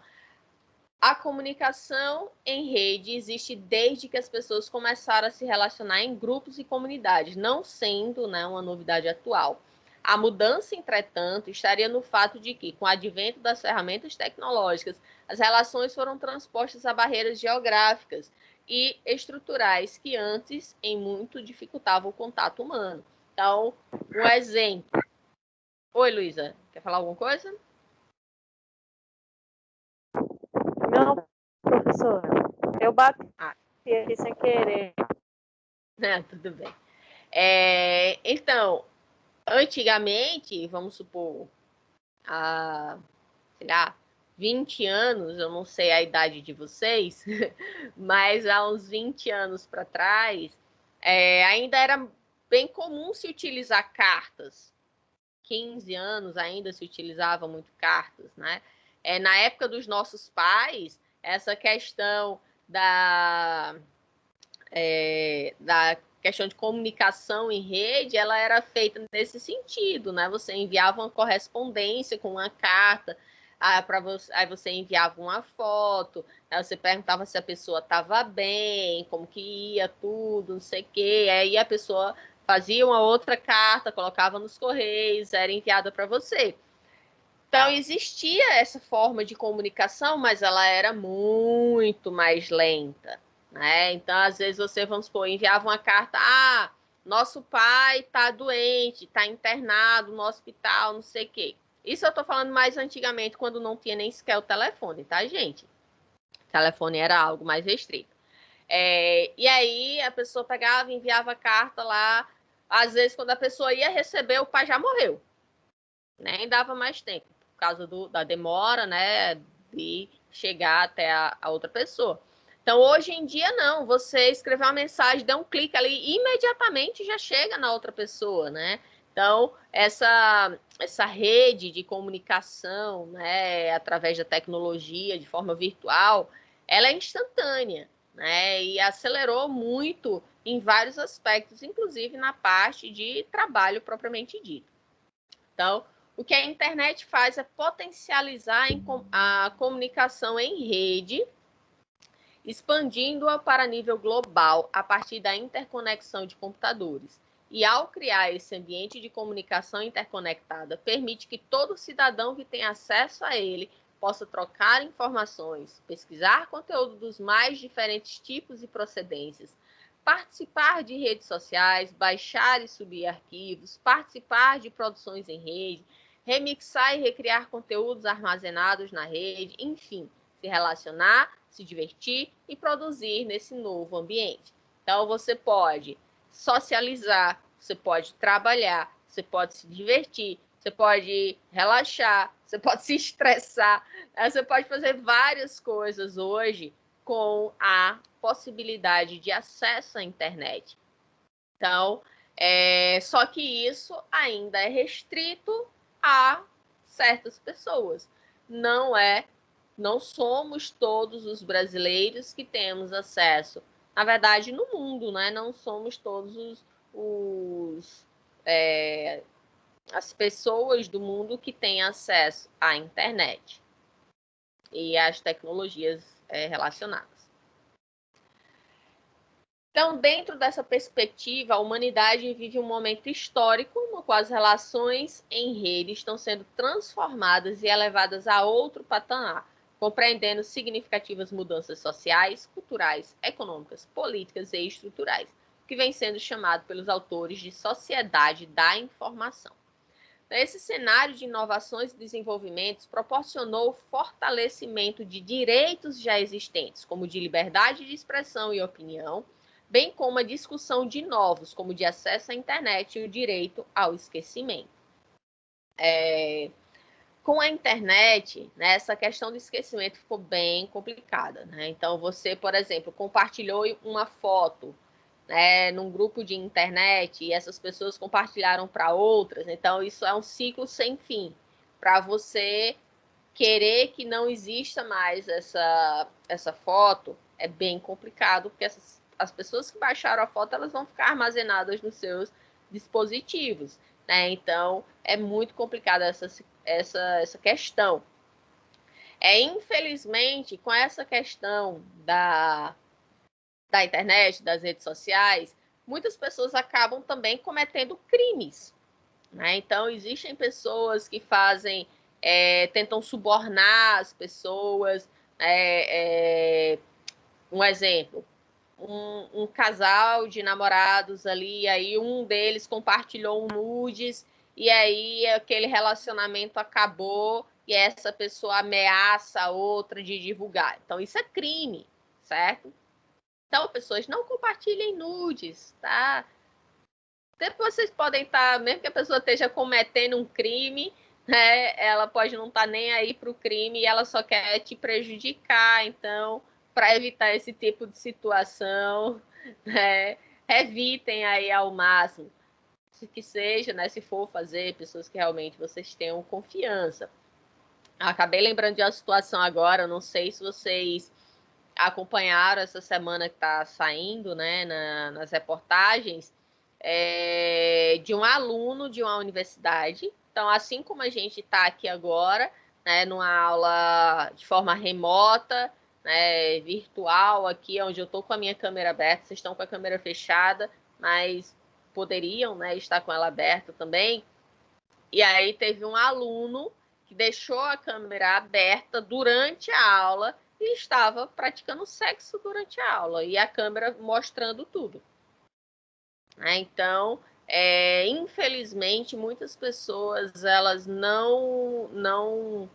a comunicação em rede existe desde que as pessoas começaram a se relacionar em grupos e comunidades, não sendo, né, uma novidade atual. A mudança, entretanto, estaria no fato de que, com o advento das ferramentas tecnológicas, as relações foram transpostas a barreiras geográficas e estruturais que antes, em muito, dificultavam o contato humano. Então, um exemplo. Oi, Luísa, quer falar alguma coisa? Não, professora. Eu bati aqui sem querer. Tudo bem. Então, antigamente, vamos supor, há, sei lá, 20 anos, eu não sei a idade de vocês, mas há uns 20 anos para trás, ainda era bem comum se utilizar cartas. 15 anos ainda se utilizava muito cartas, né? Na época dos nossos pais, essa questão da questão de comunicação em rede, ela era feita nesse sentido, né? Você enviava uma correspondência com uma carta, aí você enviava uma foto, aí você perguntava se a pessoa estava bem, como que ia tudo, não sei o quê, aí a pessoa fazia uma outra carta, colocava nos correios, era enviada para você. Então, existia essa forma de comunicação, mas ela era muito mais lenta. Né? Então, às vezes, você, vamos supor, enviava uma carta, nosso pai está doente, está internado no hospital, não sei o quê. Isso eu estou falando mais antigamente, quando não tinha nem sequer o telefone, tá, gente? O telefone era algo mais restrito. E aí, a pessoa pegava e enviava a carta lá. Às vezes, quando a pessoa ia receber, o pai já morreu. Nem dava mais tempo, por causa da demora, né, de chegar até a outra pessoa. Então, hoje em dia, não. Você escrever uma mensagem, dá um clique ali, imediatamente já chega na outra pessoa, né? Então, essa rede de comunicação, né, através da tecnologia, de forma virtual, ela é instantânea, né? E acelerou muito em vários aspectos, inclusive na parte de trabalho propriamente dito. Então, o que a internet faz é potencializar a comunicação em rede, expandindo-a para nível global a partir da interconexão de computadores. E ao criar esse ambiente de comunicação interconectada, permite que todo cidadão que tem acesso a ele possa trocar informações, pesquisar conteúdo dos mais diferentes tipos e procedências, participar de redes sociais, baixar e subir arquivos, participar de produções em rede, remixar e recriar conteúdos armazenados na rede, enfim, se relacionar, se divertir e produzir nesse novo ambiente. Então, você pode socializar, você pode trabalhar, você pode se divertir, você pode relaxar, você pode se estressar, né? Você pode fazer várias coisas hoje com a possibilidade de acesso à internet. Então, só que isso ainda é restrito a certas pessoas. Não somos todos os brasileiros que temos acesso. Na verdade, no mundo, né? Não somos todos as pessoas do mundo que têm acesso à internet e às tecnologias relacionadas. Então, dentro dessa perspectiva, a humanidade vive um momento histórico no qual as relações em rede estão sendo transformadas e elevadas a outro patamar, compreendendo significativas mudanças sociais, culturais, econômicas, políticas e estruturais, que vem sendo chamado pelos autores de sociedade da informação. Esse cenário de inovações e desenvolvimentos proporcionou o fortalecimento de direitos já existentes, como de liberdade de expressão e opinião, bem como a discussão de novos, como de acesso à internet e o direito ao esquecimento. Com a internet, né, essa questão do esquecimento ficou bem complicada, né? Então, você, por exemplo, compartilhou uma foto, né, num grupo de internet e essas pessoas compartilharam para outras. Então, isso é um ciclo sem fim. Para você querer que não exista mais essa foto, é bem complicado, porque as pessoas que baixaram a foto, elas vão ficar armazenadas nos seus dispositivos, né? Então, é muito complicada essa questão. Infelizmente, com essa questão da internet, das redes sociais, muitas pessoas acabam também cometendo crimes, né? Então, existem pessoas que tentam subornar as pessoas. Um exemplo, um casal de namorados ali, aí um deles compartilhou nudes, e aí aquele relacionamento acabou, e essa pessoa ameaça a outra de divulgar. Então, isso é crime, certo? Então, pessoas, não compartilhem nudes, tá? Depois vocês podem estar, mesmo que a pessoa esteja cometendo um crime, né? Ela pode não estar nem aí para o crime e ela só quer te prejudicar. Então, para evitar esse tipo de situação, né? Evitem aí ao máximo. Que seja, né? Se for fazer, pessoas que realmente vocês tenham confiança. Acabei lembrando de uma situação agora, não sei se vocês acompanharam essa semana que está saindo, né, nas reportagens, de um aluno de uma universidade. Então, assim como a gente está aqui agora, né, numa aula de forma remota, né, virtual, aqui onde eu estou com a minha câmera aberta, vocês estão com a câmera fechada, mas poderiam, né, estar com ela aberta também. E aí teve um aluno que deixou a câmera aberta durante a aula e estava praticando sexo durante a aula, e a câmera mostrando tudo. Então, infelizmente, muitas pessoas elas não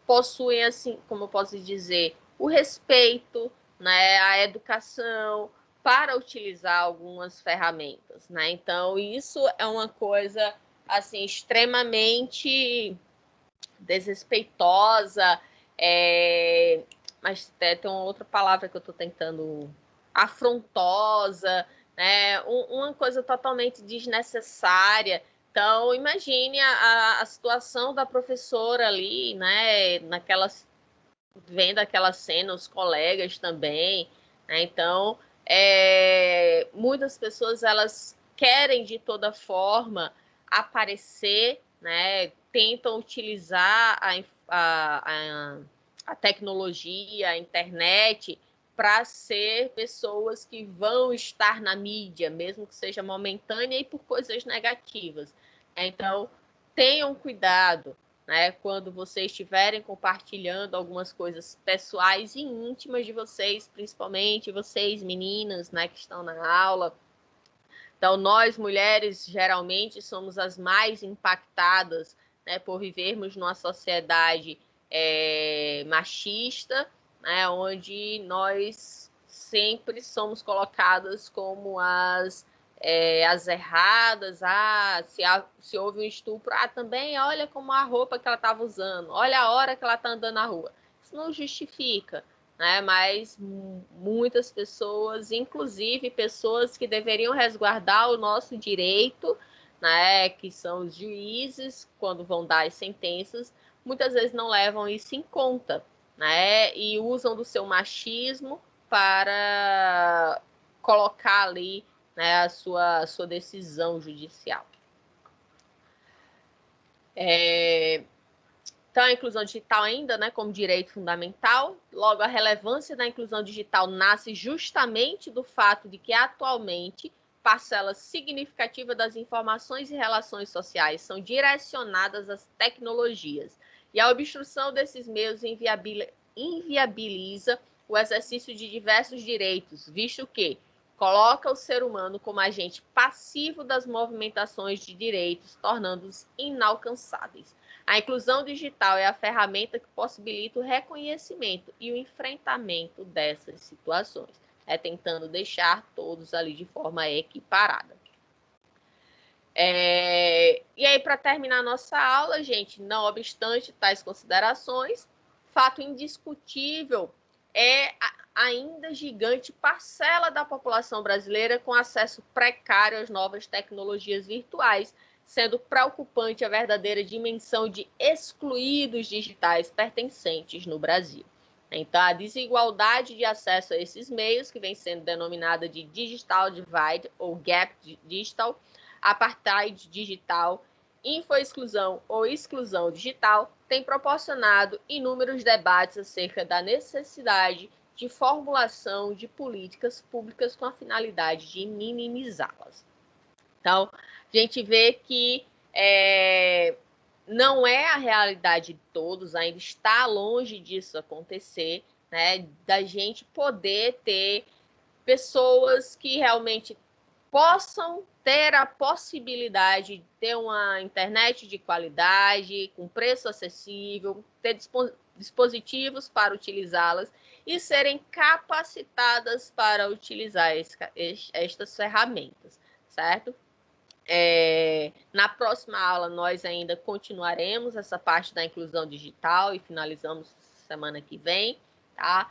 possuem, assim, como eu posso dizer, o respeito, né, a educação para utilizar algumas ferramentas, né? Então, isso é uma coisa assim extremamente desrespeitosa, mas tem uma outra palavra que eu estou tentando, afrontosa, né? Uma coisa totalmente desnecessária. Então, imagine a situação da professora ali, né? Vendo aquela cena, os colegas também, né? Então, muitas pessoas elas querem de toda forma aparecer, né? Tentam utilizar a tecnologia, a internet, para ser pessoas que vão estar na mídia, mesmo que seja momentânea e por coisas negativas. Então, tenham cuidado, né, quando vocês estiverem compartilhando algumas coisas pessoais e íntimas de vocês, principalmente vocês, meninas, né, que estão na aula. Então, nós, mulheres, geralmente somos as mais impactadas, né, por vivermos numa sociedade machista, né, onde nós sempre somos colocadas como as erradas. Se houve um estupro, também olha como a roupa que ela estava usando, olha a hora que ela está andando na rua. Isso não justifica, né? Mas muitas pessoas, inclusive pessoas que deveriam resguardar o nosso direito, né, que são os juízes, quando vão dar as sentenças, muitas vezes não levam isso em conta, né, e usam do seu machismo para colocar ali, né, a sua decisão judicial. Então, a inclusão digital ainda, né, como direito fundamental. Logo, a relevância da inclusão digital nasce justamente do fato de que, atualmente, parcela significativa das informações e relações sociais são direcionadas às tecnologias. E a obstrução desses meios inviabiliza o exercício de diversos direitos, visto que coloca o ser humano como agente passivo das movimentações de direitos, tornando-os inalcançáveis. A inclusão digital é a ferramenta que possibilita o reconhecimento e o enfrentamento dessas situações, tentando deixar todos ali de forma equiparada. E aí, para terminar a nossa aula, gente, não obstante tais considerações, fato indiscutível é ainda gigante parcela da população brasileira com acesso precário às novas tecnologias virtuais, sendo preocupante a verdadeira dimensão de excluídos digitais pertencentes no Brasil. Então, a desigualdade de acesso a esses meios, que vem sendo denominada de Digital Divide ou Gap Digital, Apartheid Digital, Infoexclusão ou Exclusão Digital, tem proporcionado inúmeros debates acerca da necessidade de formulação de políticas públicas com a finalidade de minimizá-las. Então, a gente vê que não é a realidade de todos, ainda está longe disso acontecer, né? Da gente poder ter pessoas que realmente possam ter a possibilidade de ter uma internet de qualidade, com preço acessível, ter dispositivos para utilizá-las e serem capacitadas para utilizar estas ferramentas, certo? Na próxima aula, nós ainda continuaremos essa parte da inclusão digital e finalizamos semana que vem, tá?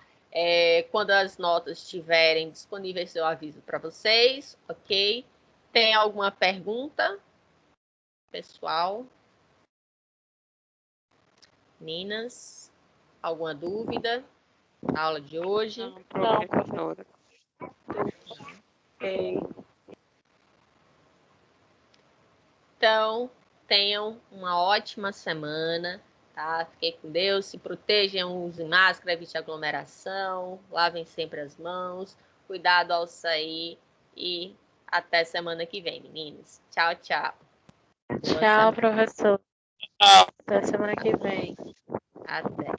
Quando as notas estiverem disponíveis, eu aviso para vocês, ok? Tem alguma pergunta, pessoal? Meninas, alguma dúvida na aula de hoje? Não, professora. Ok. Então, tenham uma ótima semana, tá? Fiquem com Deus, se protejam, usem máscara, evite aglomeração, lavem sempre as mãos, cuidado ao sair e até semana que vem, meninos. Tchau, tchau. Tchau, professor. Até semana que vem. Até.